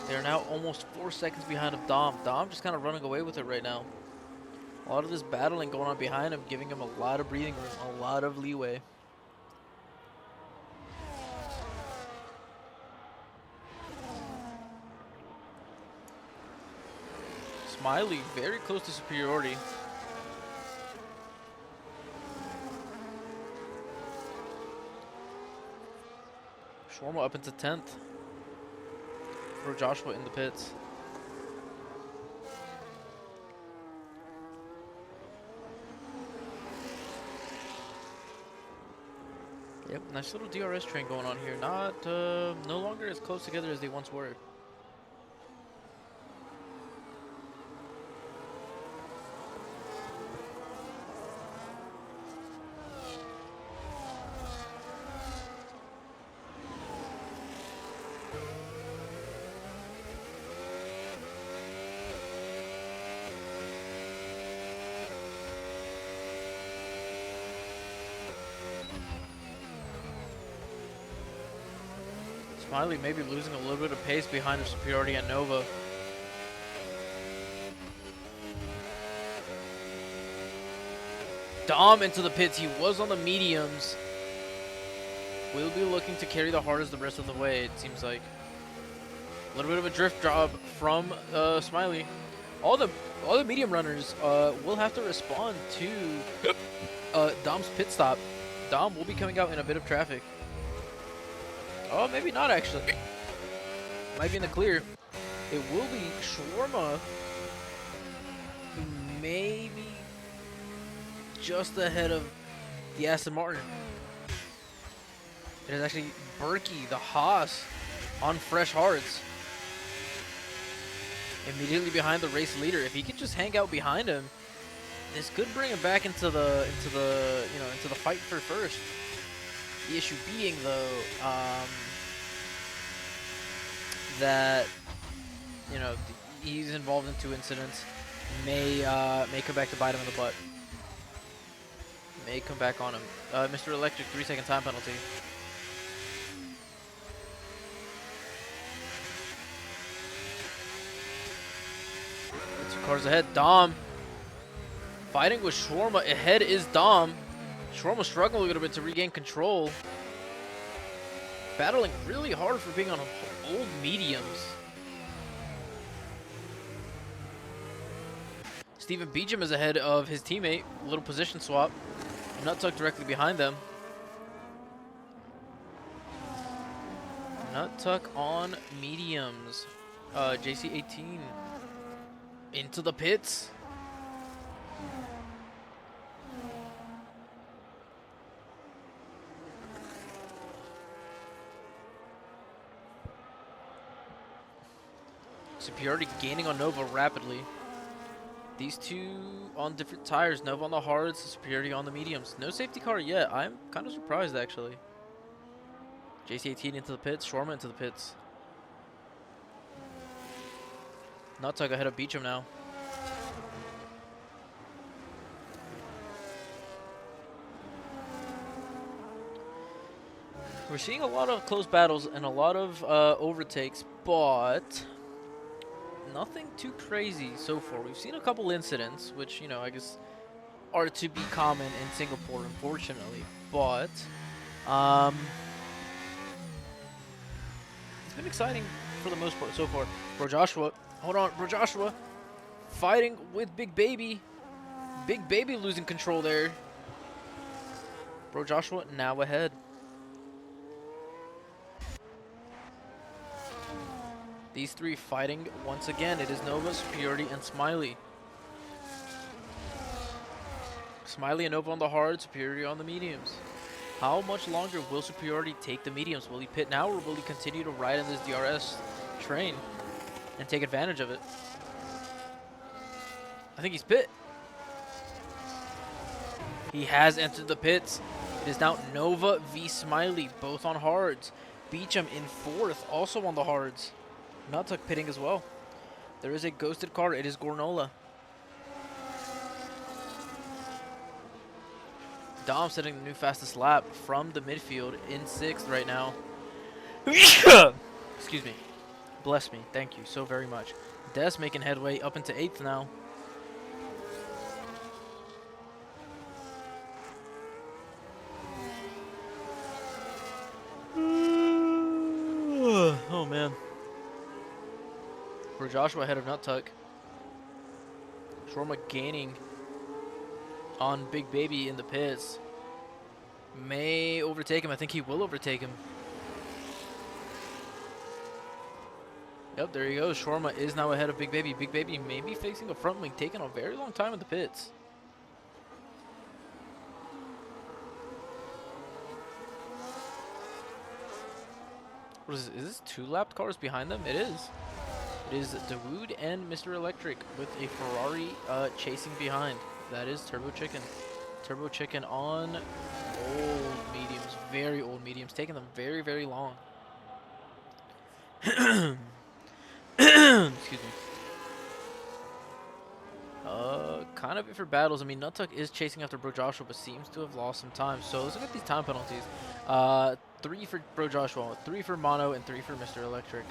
They are now almost 4 seconds behind of Dom. Dom just kind of running away with it right now. A lot of this battling going on behind him, giving him a lot of breathing room, a lot of leeway. Smiley very close to Superiority. Shawarma up into 10th. For Joshua in the pits. Yep, nice little DRS train going on here. Not, no longer as close together as they once were. Smiley maybe losing a little bit of pace behind the Superiority at Nova. Dom into the pits. He was on the mediums. Will be looking to carry the hardest the rest of the way, it seems like. A little bit of a drift job from Smiley. All the medium runners will have to respond to Dom's pit stop. Dom will be coming out in a bit of traffic. Oh, maybe not actually. Might be in the clear. It will be Shawarma, who may be just ahead of the Aston Martin. It is actually Berkey, the Haas, on fresh hards. Immediately behind the race leader. If he could just hang out behind him, this could bring him back into the fight for first. The issue being, though, that, you know, he's involved in 2 incidents. May come back to bite him in the butt. May come back on him. Mr. Electric, 3-second time penalty. 2 cars ahead. Dom fighting with Shawarma. Ahead is Dom. Shawarma struggling a little bit to regain control. Battling really hard for being on old mediums. Steven Beecham is ahead of his teammate. A little position swap. Nut Tuck directly behind them. Nut Tuck on mediums. JC18 into the pits. Superiority gaining on Nova rapidly. These two on different tires. Nova on the hards, Superiority on the mediums. No safety car yet. I'm kind of surprised, actually. JC18 into the pits. Shawarma into the pits. Nuttug ahead of Beecham now. We're seeing a lot of close battles and a lot of overtakes, but nothing too crazy so far. We've seen a couple incidents, which, you know, I guess are to be common in Singapore, unfortunately. But um, it's been exciting for the most part so far. Bro Joshua, hold on, Bro Joshua, fighting with Big Baby. Big Baby losing control there. Bro Joshua now ahead. These three fighting once again. It is Nova, Superiority, and Smiley. Smiley and Nova on the hard, Superiority on the mediums. How much longer will Superiority take the mediums? Will he pit now, or will he continue to ride in this DRS train and take advantage of it? I think he's pit. He has entered the pits. It is now Nova v Smiley, both on hards. Beecham in fourth, also on the hards. Nutuck pitting as well. There is a ghosted car. It is Gornola. Dom setting the new fastest lap from the midfield in sixth right now. Excuse me. Bless me. Thank you so very much. Des making headway up into eighth now. Oh man. For Joshua ahead of Nutuck. Shorma gaining on Big Baby in the pits. May overtake him. I think he will overtake him. Yep, there he goes. Shorma is now ahead of Big Baby. Big Baby may be facing a front wing, taking a very long time in the pits. What is this? Is this two lapped cars behind them? It is. It is Dawood and Mr. Electric with a Ferrari chasing behind. That is Turbo Chicken. Turbo Chicken on old mediums, very old mediums, taking them very, very long. Excuse me. Kind of for battles. I mean, Nutuck is chasing after Bro Joshua, but seems to have lost some time. So let's look at these time penalties. 3 for Bro Joshua, 3 for Mono, and 3 for Mr. Electric.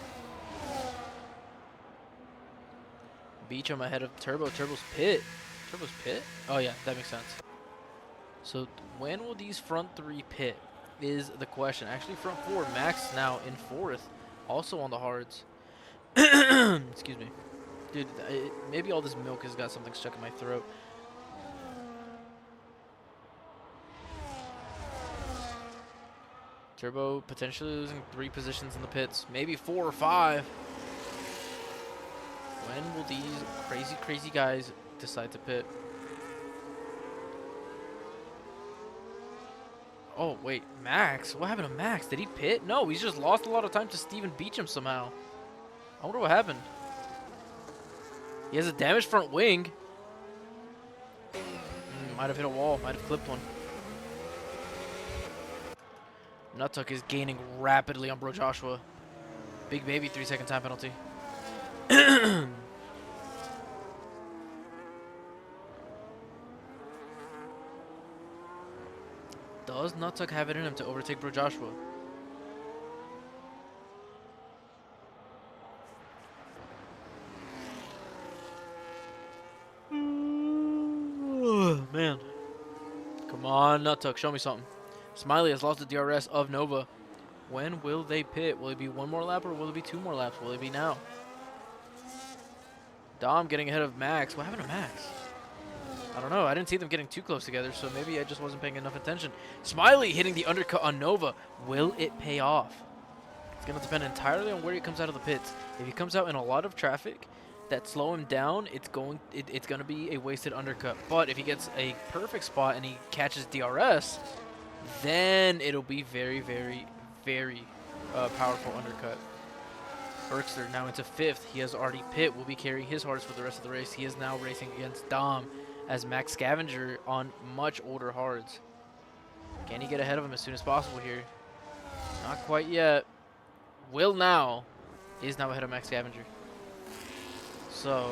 Beecham ahead of Turbo. Turbo's pit. Turbo's pit? Oh yeah, that makes sense. So when will these front 3 pit is the question. Actually, front 4, Max now in 4th, also on the hards. Excuse me. Dude, maybe all this milk has got something stuck in my throat. Turbo potentially losing 3 positions in the pits. Maybe 4 or 5. When will these crazy, crazy guys decide to pit? Oh, wait. Max? What happened to Max? Did he pit? No, he's just lost a lot of time to Steven Beecham somehow. I wonder what happened. He has a damaged front wing. Might have hit a wall. Might have clipped one. Nutuck is gaining rapidly on Bro Joshua. Big Baby 3-second time penalty. Does Nutuck have it in him to overtake Bro Joshua? Man. Come on, Nutuck. Show me something. Smiley has lost the DRS of Nova. When will they pit? Will it be 1 more lap or will it be 2 more laps? Will it be now? Dom getting ahead of Max. What happened to Max? I don't know. I didn't see them getting too close together, so maybe I just wasn't paying enough attention. Smiley hitting the undercut on Nova. Will it pay off? It's going to depend entirely on where he comes out of the pits. If he comes out in a lot of traffic that slow him down, it's going to be a wasted undercut. But if he gets a perfect spot and he catches DRS, then it'll be very, very, very powerful undercut. Berkster now into 5th. He has already pit. Will be carrying his hards for the rest of the race. He is now racing against Dom as Max Scavenger on much older hards. Can he get ahead of him as soon as possible here? Not quite yet. Will now is now ahead of Max Scavenger. So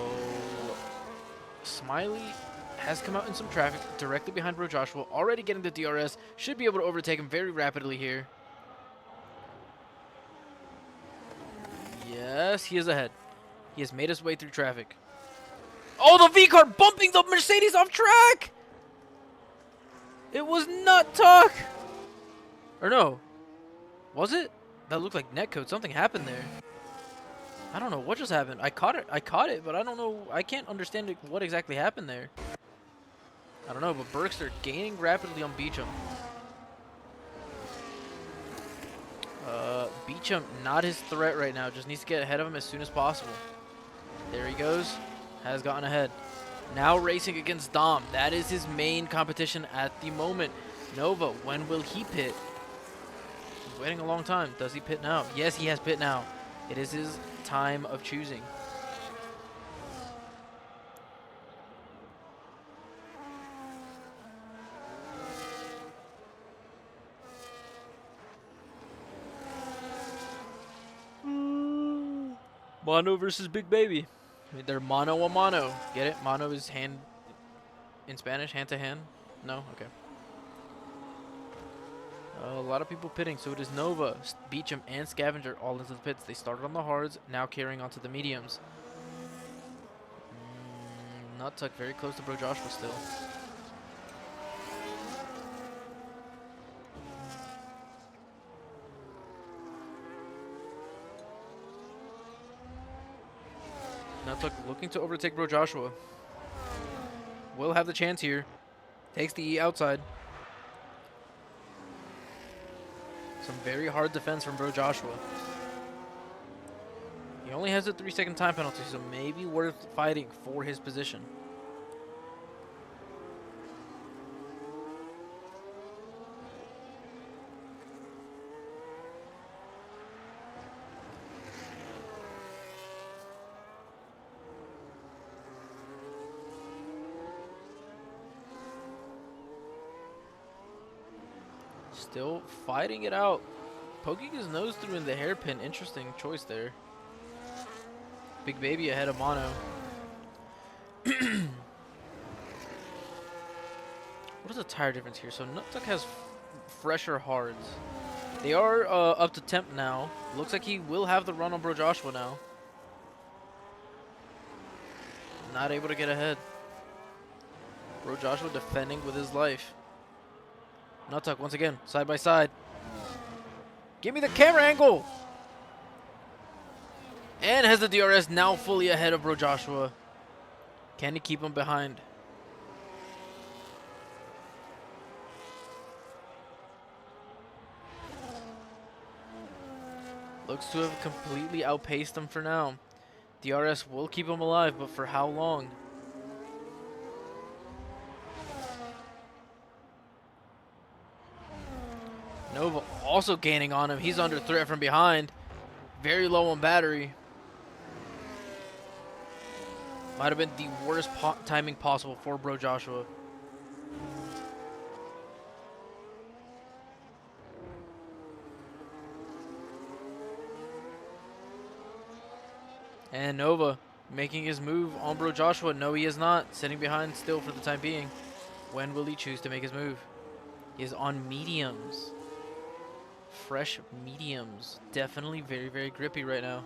Smiley has come out in some traffic directly behind Bro Joshua, already getting the DRS. Should be able to overtake him very rapidly here. Yes, he is ahead. He has made his way through traffic. Oh, the V car bumping the Mercedes off track! It was Nut Tuck! Or no. Was it? That looked like netcode. Something happened there. I don't know what just happened. I caught it, but I don't know. I can't understand what exactly happened there. I don't know, but Berkster gaining rapidly on Beecham. Beecham, not his threat right now. Just needs to get ahead of him as soon as possible. There he goes. Has gotten ahead. Now racing against Dom. That is his main competition at the moment. Nova, when will he pit? He's waiting a long time. Does he pit now? Yes, he has pit now. It is his time of choosing. Mono versus Big Baby. I mean, they're mano a mano. Get it? Mano is hand in Spanish, hand to hand. No? Okay. A lot of people pitting, so it is Nova, Beecham, and Scavenger all into the pits. They started on the hards, now carrying on to the mediums. Nut Tuck very close to Bro Joshua still. Nut Tuck looking to overtake Bro Joshua. Will have the chance here. Takes the E outside. Some very hard defense from Bro Joshua. He only has a 3-second time penalty, so maybe worth fighting for his position. Still fighting it out. Poking his nose through in the hairpin. Interesting choice there. Big Baby ahead of Mono. What is the tire difference here? So Nuttuck has fresher hards. They are up to temp now. Looks like he will have the run on Bro Joshua now. Not able to get ahead. Bro Joshua defending with his life. Nuttuck once again, side by side. Give me the camera angle! And has the DRS now fully ahead of Bro Joshua. Can he keep him behind? Looks to have completely outpaced him for now. DRS will keep him alive, but for how long? Nova also gaining on him. He's under threat from behind. Very low on battery. Might have been the worst timing possible for Bro Joshua. And Nova making his move on Bro Joshua. No, he is not. Sitting behind still for the time being. When will he choose to make his move? He is on mediums. Fresh mediums. Definitely very, very grippy right now.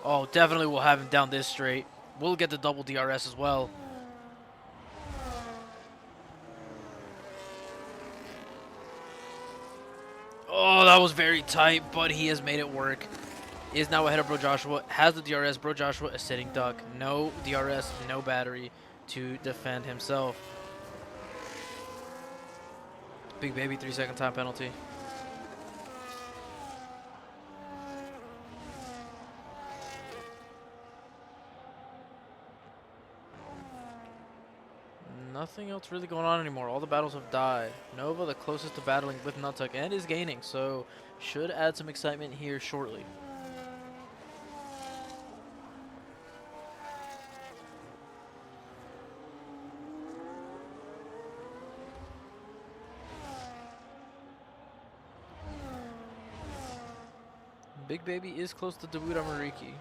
Oh, definitely we'll have him down this straight. We'll get the double DRS as well. Oh, that was very tight, but he has made it work. Is now ahead of Bro Joshua. Has the DRS. Bro Joshua a sitting duck. No DRS, no battery to defend himself. Big Baby 3-second time penalty. Nothing else really going on anymore. All the battles have died. Nova the closest to battling with Nuttuck and is gaining, so should add some excitement here shortly. Big Baby is close to debut on Mariki.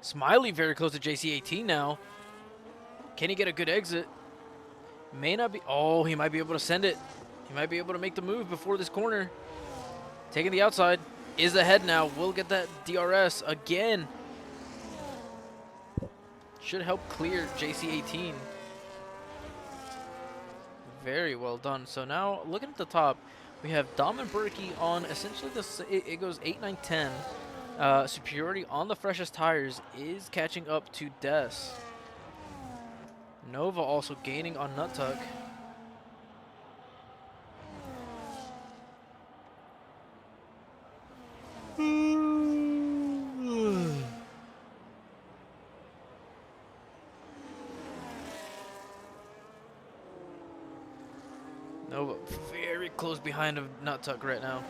Smiley very close to JC18 now. Can he get a good exit? May not be. Oh, he might be able to send it. He might be able to make the move before this corner. Taking the outside. Is ahead now. Will get that DRS again. Should help clear JC18. Very well done. So now, looking at the top, we have Dom and Berkey on essentially it goes 8, 9, 10. Superiority on the freshest tires is catching up to Des. Nova also gaining on Nut Tuck. Nova very close behind of Nut Tuck right now.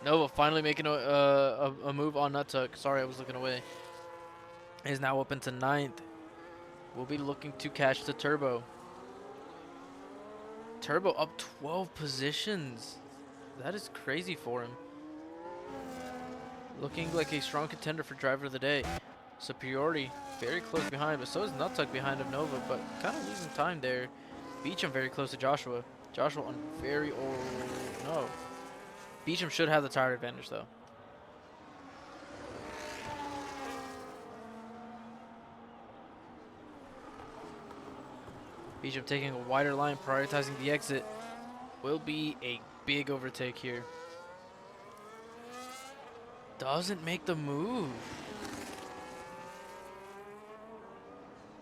Nova finally making a move on Nut Tuck. Sorry, I was looking away. Is now up into 9th. We'll be looking to catch the Turbo. Turbo up 12 positions. That is crazy for him. Looking like a strong contender for driver of the day. Superiority very close behind, but so is Nut Tuck behind of Nova, but kind of losing time there. Beecham very close to Joshua. Joshua on very old. No. Beecham should have the tire advantage though. Beecham taking a wider line, prioritizing the exit. Will be a big overtake here. Doesn't make the move.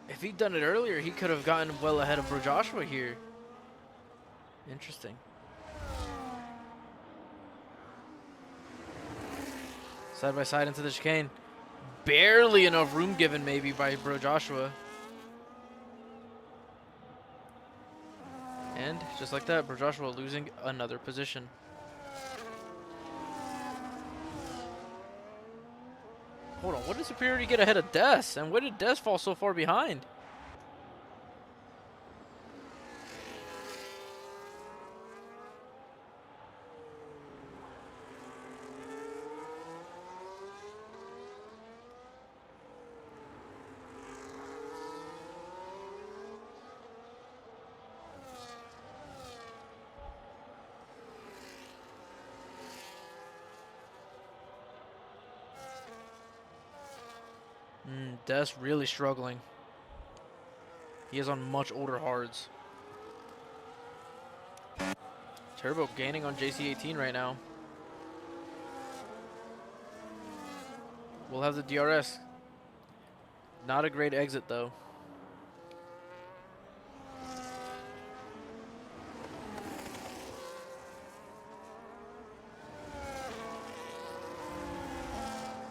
If he'd done it earlier, he could have gotten well ahead of Bro Joshua here. Interesting. Side by side into the chicane. Barely enough room given maybe by Bro Joshua. And just like that, Bro Joshua losing another position. Hold on, what did Superiority get ahead of Des? And where did Des fall so far behind? Des really struggling. He is on much older hards. Turbo gaining on JC18 right now. We'll have the DRS. Not a great exit though.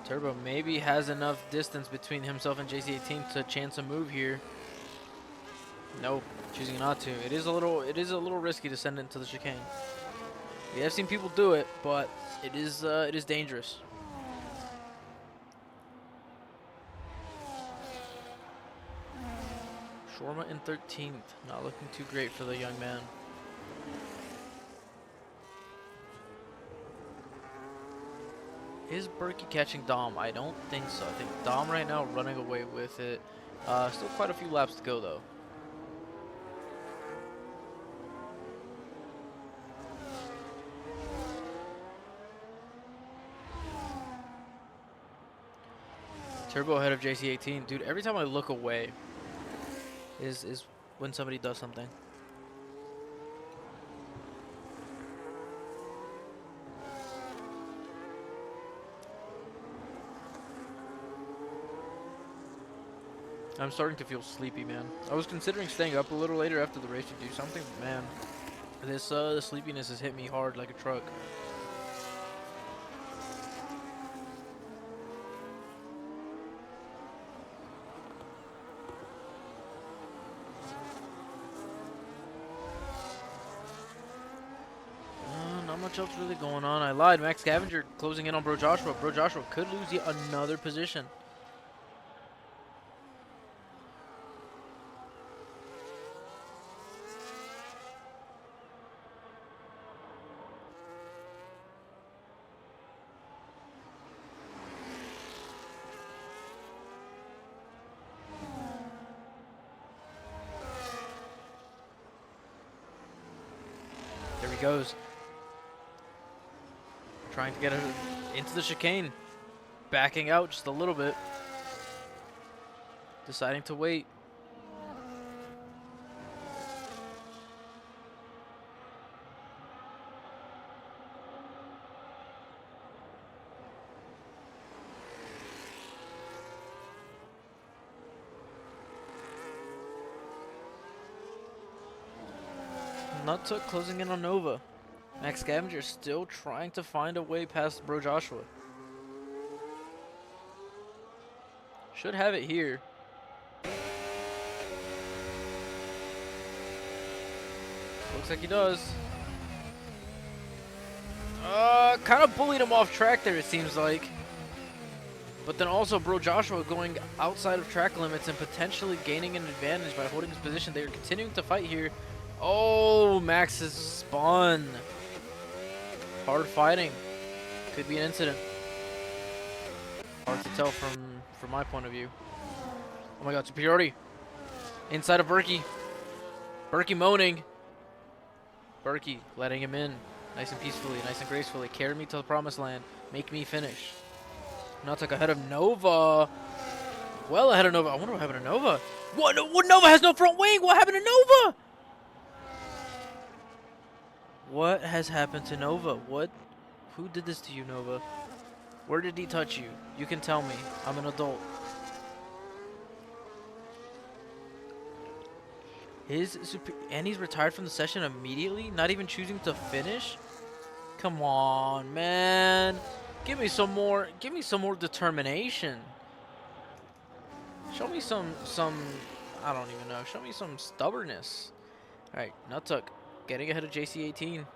Turbo maybe has enough distance between himself and JC18 to chance a move here. Nope, choosing not to. It is a little risky to send it into the chicane. We have seen people do it, but it is dangerous. Shorma in 13th, not looking too great for the young man. Is Berkey catching Dom? I don't think so. I think Dom right now running away with it. Still quite a few laps to go though. Turbo ahead of JC18. Dude, every time I look away is when somebody does something. I'm starting to feel sleepy, man. I was considering staying up a little later after the race to do something, but man, this sleepiness has hit me hard like a truck. Not much else really going on. I lied. Max Scavenger closing in on Bro Joshua. Bro Joshua could lose yet another position. he goes. Trying to get it into the chicane. Backing out just a little bit. Deciding to wait. Nuttuck closing in on Nova. Max Scavenger still trying to find a way past Bro Joshua. Should have it here. Looks like he does. Kind of bullied him off track there, it seems like. But then also Bro Joshua going outside of track limits and potentially gaining an advantage by holding his position. They are continuing to fight here. Oh, Max is spun. Hard fighting. Could be an incident. Hard to tell from my point of view. Oh my god, superiority. Inside of Berkey. Berkey moaning. Berkey letting him in. Nice and peacefully, nice and gracefully. Carry me to the promised land. Make me finish. Nuttuck ahead of Nova. Well ahead of Nova. I wonder what happened to Nova. What Nova has no front wing. What happened to Nova? What has happened to Nova? Who did this to you, Nova? Where did he touch you? You can tell me. I'm an adult. And he's retired from the session immediately? Not even choosing to finish? Come on, man. Give me some more determination. Show me some I don't even know. Show me some stubbornness. Alright, Nuttuck getting ahead of JC18.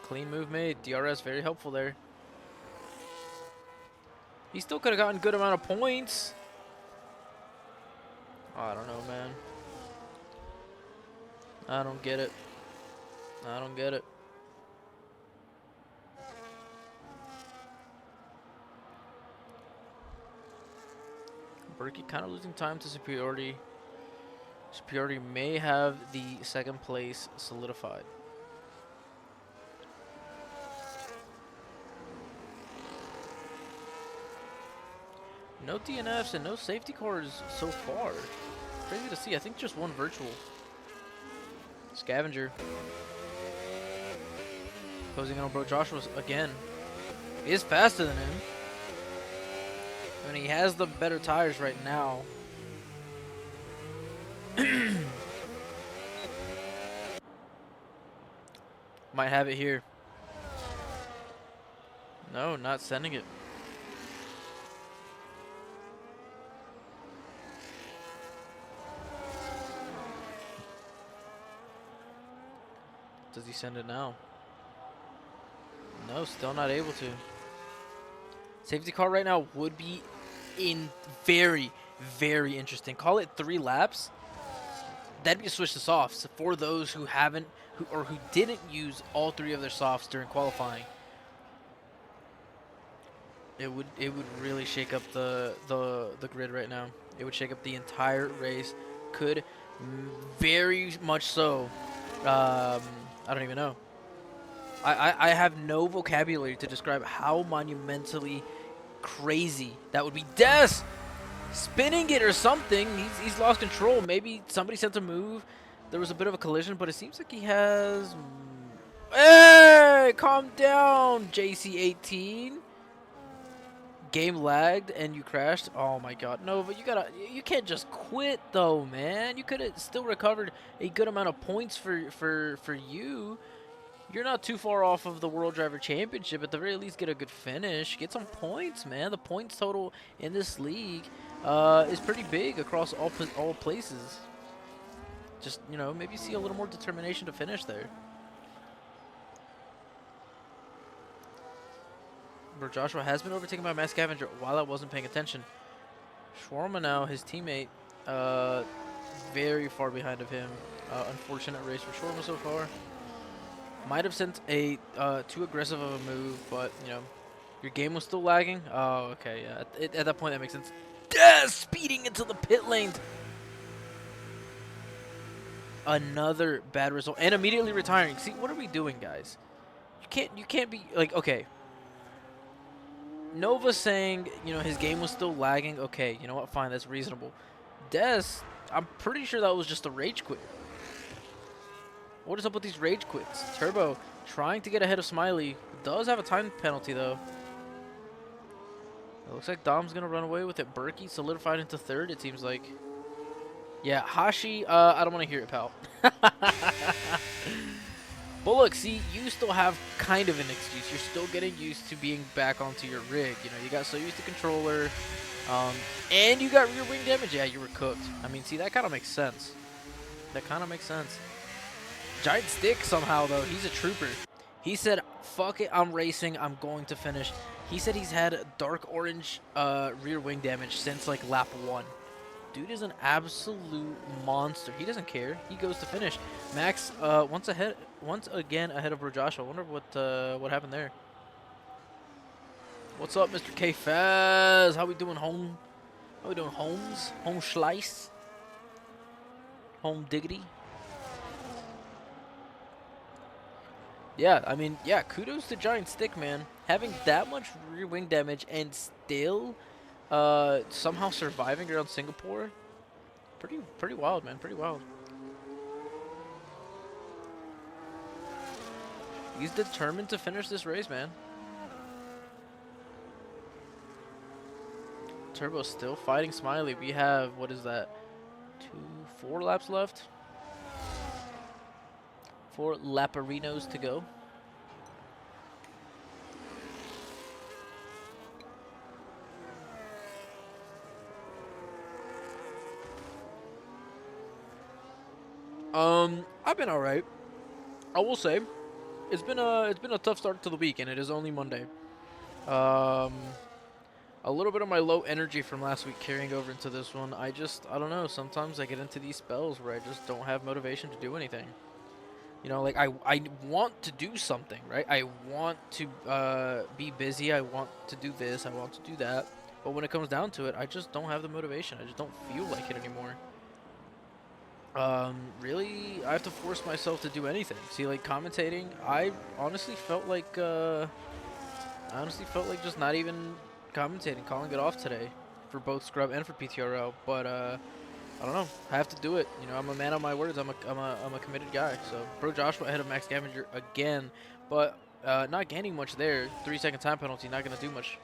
Clean move made. DRS very helpful there. He still could have gotten a good amount of points. Oh, I don't know, man. I don't get it. I don't get it. Berkey kind of losing time to superiority. Superiority may have the second place solidified. No DNFs and no safety cars so far. Crazy to see. I think just one virtual. Scavenger. Closing in on Bro Joshua again. He is faster than him. I mean, he has the better tires right now. Might have it here. No, not sending it. Does he send it now? No, still not able to. Safety car right now would be very, very interesting. Call it 3 laps. That'd be a switch to softs for those who who didn't use all 3 of their softs during qualifying. It would really shake up the grid right now. It would shake up the entire race. Could very much so. I don't even know. I have no vocabulary to describe how monumentally crazy that would be. Des spinning it or something. He's lost control. Maybe somebody sent a move. There was a bit of a collision, but it seems like he has. Hey, calm down, JC18. Game lagged and you crashed. Oh my god, Nova, you can't just quit though, man. You could have still recovered a good amount of points for you. You're not too far off of the World Driver Championship. At the very least, get a good finish. Get some points, man. The points total in this league is pretty big across all places. Just, you know, maybe see a little more determination to finish there. Bro Joshua has been overtaken by Max Scavenger while I wasn't paying attention. Shawarma now, his teammate, very far behind of him. Unfortunate race for Shawarma so far. Might have sent a too aggressive of a move, but, you know, your game was still lagging. Oh, okay, yeah. At that point, that makes sense. Speeding into the pit lane. another bad result and immediately retiring. See, what are we doing, guys? You can't be like, okay. Nova saying, you know, his game was still lagging. Okay, you know what? Fine, that's reasonable. Des, I'm pretty sure that was just a rage quit. What is up with these rage quits? Turbo trying to get ahead of Smiley. Does have a time penalty, though. It looks like Dom's going to run away with it. Berkey solidified into third, it seems like. Yeah, Hashi, I don't want to hear it, pal. But look, see, you still have kind of an excuse. You're still getting used to being back onto your rig. You know, you got so used to controller, and you got rear wing damage. Yeah, you were cooked. I mean, see, that kind of makes sense. That kind of makes sense. Giant Stick somehow, though, he's a trooper. He said, fuck it, I'm racing, I'm going to finish. He said he's had dark orange rear wing damage since, like, lap 1. Dude is an absolute monster. He doesn't care. He goes to finish. Max, once again ahead of Joshua. I wonder what happened there. What's up, Mr. K Faz? How we doing, home? How we doing, Holmes? Home Schleiss? Home Diggity? Yeah, I mean, yeah, kudos to Giant Stick, man. Having that much rear wing damage and still somehow surviving around Singapore. Pretty wild, man. Pretty wild. He's determined to finish this race, man. Turbo's still fighting Smiley. We have, what is that? 4 laps left. 4 laparinos to go. I've been all right. I will say, it's been a tough start to the week, and it is only Monday. A little bit of my low energy from last week carrying over into this one. I don't know. Sometimes I get into these spells where I just don't have motivation to do anything. You know, like I want to do something, right? I want to be busy. I want to do this. I want to do that. But when it comes down to it, I just don't have the motivation. I just don't feel like it anymore. Really, I have to force myself to do anything. See, like commentating, I honestly felt like just not even commentating, calling it off today for both Scrub and for PTRL. But I don't know. I have to do it. You know, I'm a man of my words. I'm a committed guy. So, Bro Joshua ahead of Max Scavenger again, but not gaining much there. 3-second time penalty, not gonna do much.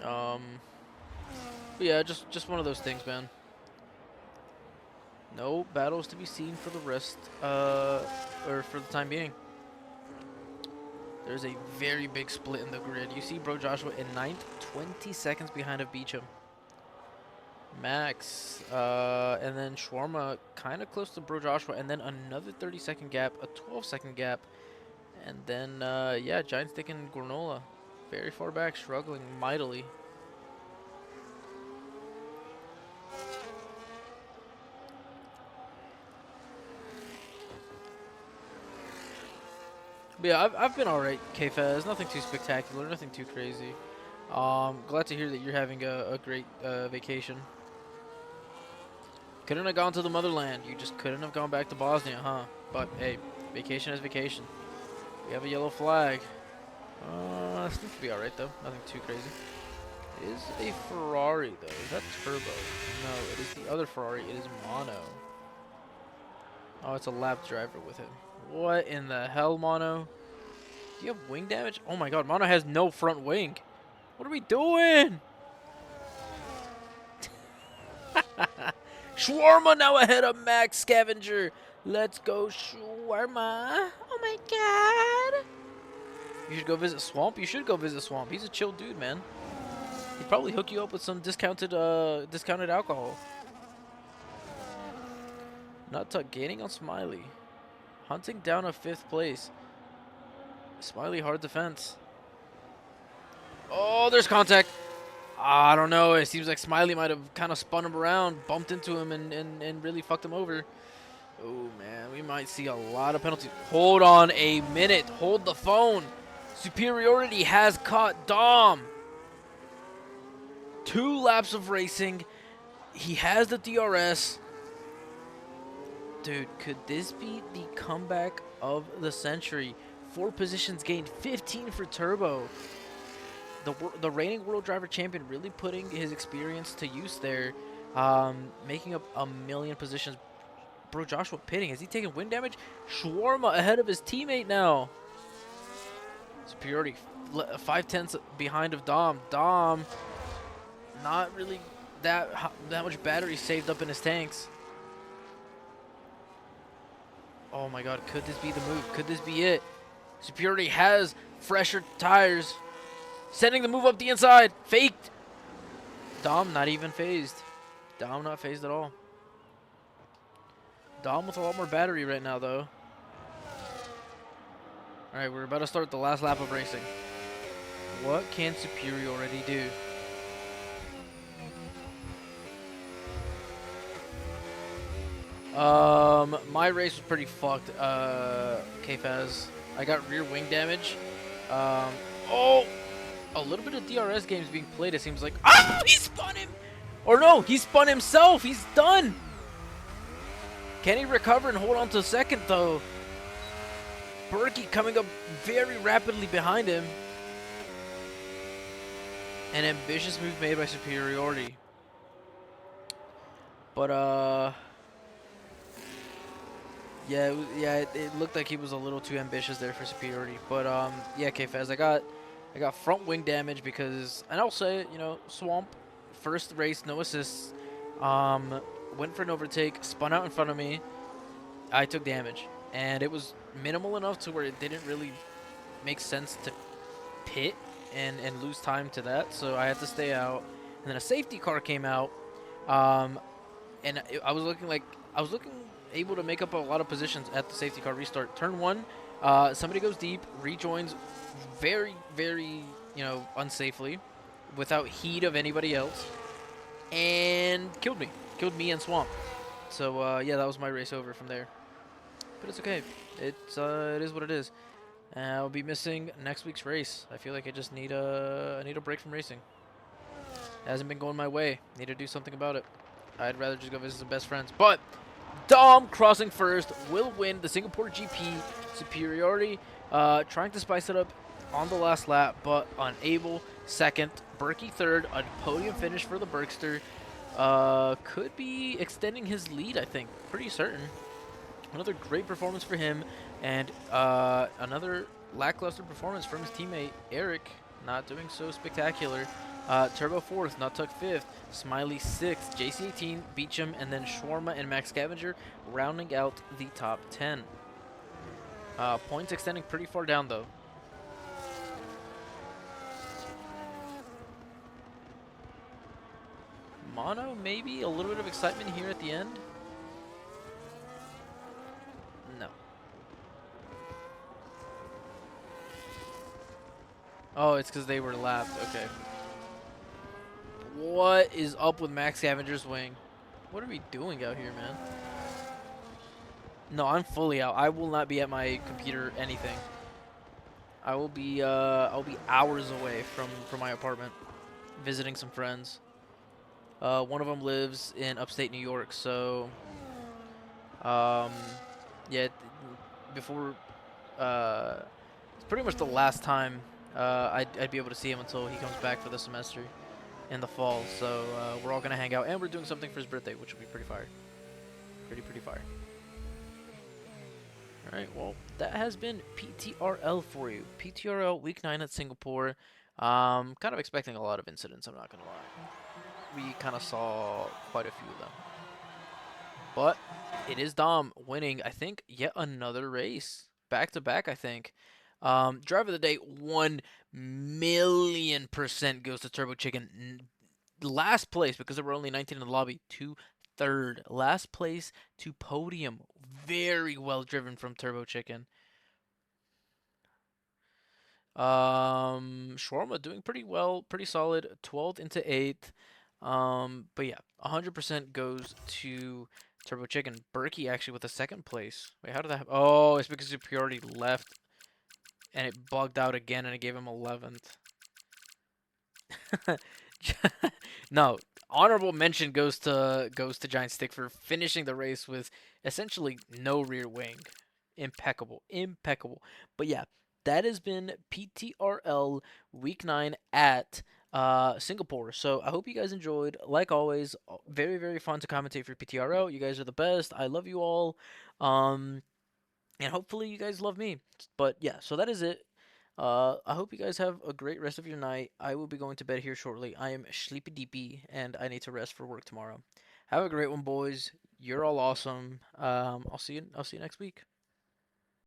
But yeah, just one of those things, man. No battles to be seen for the rest, or for the time being. There's a very big split in the grid. You see Bro Joshua in 9th, 20 seconds behind of Beecham. Max, and then Shawarma kind of close to Bro Joshua, and then another 30-second gap, a 12-second gap, and then, yeah, Giant Stick and Granola. Very far back, struggling mightily. But yeah, I've been alright, K-Fez. Nothing too spectacular, nothing too crazy. Glad to hear that you're having a great vacation. Couldn't have gone to the motherland. You just couldn't have gone back to Bosnia, huh? But hey, vacation is vacation. We have a yellow flag. This seems to be alright though. Nothing too crazy. It is a Ferrari though. Is that turbo? No, it is the other Ferrari. It is mono. Oh, it's a lap driver with him. What in the hell, Mono? Do you have wing damage? Oh my god, Mono has no front wing. What are we doing? Shawarma now ahead of Max Scavenger. Let's go, Shawarma. Oh my god. You should go visit Swamp. You should go visit Swamp. He's a chill dude, man. He'd probably hook you up with some discounted alcohol. Nuttuck gaining on Smiley. Hunting down a 5th place. Smiley hard defense. Oh, there's contact. I don't know. It seems like Smiley might have kind of spun him around, bumped into him, and really fucked him over. Oh, man. We might see a lot of penalties. Hold on a minute. Hold the phone. Superiority has caught Dom. 2 laps of racing. He has the DRS. Dude, could this be the comeback of the century? 4 positions gained, 15 for Turbo. The reigning world driver champion really putting his experience to use there, making up a million positions. Bro, Joshua pitting. Is he taking wind damage? Shawarma ahead of his teammate now. Superiority 5/10 behind of Dom. Dom not really that much battery saved up in his tanks. Oh my god, could this be the move? Could this be it? Superiority has fresher tires. Sending the move up the inside. Faked. Dom not even phased. Dom not phased at all. Dom with a lot more battery right now, though. Alright, we're about to start the last lap of racing. What can Superiority do? My race was pretty fucked, K-Faz. I got rear wing damage. Oh! A little bit of DRS games being played, it seems like. Oh! He spun him! Or no, he spun himself! He's done! Can he recover and hold on to second, though? Berkey coming up very rapidly behind him. An ambitious move made by Superiority. But, yeah, it looked like he was a little too ambitious there for Superiority. But, yeah, K-Faz, I got front wing damage because, and I'll say it, you know, Swamp, first race, no assists. Went for an overtake, spun out in front of me. I took damage, and it was minimal enough to where it didn't really make sense to pit and lose time to that. So I had to stay out, and then a safety car came out, and I was looking able to make up a lot of positions at the safety car restart. Turn 1, somebody goes deep, rejoins very, very, you know, unsafely, without heed of anybody else, and killed me and Swamp. So yeah, that was my race over from there. But it's okay. It is what it is. I'll be missing next week's race. I feel like I just need a break from racing. It hasn't been going my way. Need to do something about it. I'd rather just go visit some best friends. But Dom crossing first will win the Singapore GP. Superiority trying to spice it up on the last lap, but unable. Second, Berkey third, a podium finish for the Berkster. Could be extending his lead, I think. Pretty certain. Another great performance for him, and another lackluster performance from his teammate, Eric. Not doing so spectacular. Turbo 4th, Nuttuck 5th, Smiley 6th, JC18, Beecham, and then Shawarma and Max Scavenger rounding out the top 10. Points extending pretty far down, though. Mono, maybe? A little bit of excitement here at the end? No. Oh, it's because they were lapped. Okay. What is up with Max Scavenger's wing? What are we doing out here, man? No, I'm fully out. I will not be at my computer anything. I'll be hours away from my apartment, visiting some friends. One of them lives in upstate New York, so yeah, before it's pretty much the last time I'd be able to see him until he comes back for the semester in the fall. So we're all gonna hang out, and we're doing something for his birthday, which will be pretty fire. Pretty fire. All right, well, that has been PTRL for you. PTRL Week 9 at Singapore. Kind of expecting a lot of incidents, I'm not gonna lie. We kind of saw quite a few of them. But it is Dom winning, I think, yet another race. Back to back, I think. Driver of the day, 1,000,000% goes to Turbo Chicken. Last place, because there were only 19 in the lobby, to third. Last place to podium. Very well driven from Turbo Chicken. Shawarma doing pretty well, pretty solid. 12th into 8th. But yeah, 100% goes to Turbo Chicken. Berkey actually with a second place. Wait, how did that happen? Oh, it's because Superiority left and it bugged out again and it gave him 11th. No, Honorable mention goes to Giant Stick for finishing the race with essentially no rear wing. Impeccable, impeccable. But yeah, that has been PTRL Week 9 at Singapore. So I hope you guys enjoyed. Like always, very very fun to commentate for PTRL. You guys are the best. I love you all. Um, and hopefully you guys love me. But yeah, so that is it. I hope you guys have a great rest of your night. I will be going to bed here shortly. I am sleepy deepy, and I need to rest for work tomorrow. Have a great one, boys. You're all awesome. I'll see you. I'll see you next week.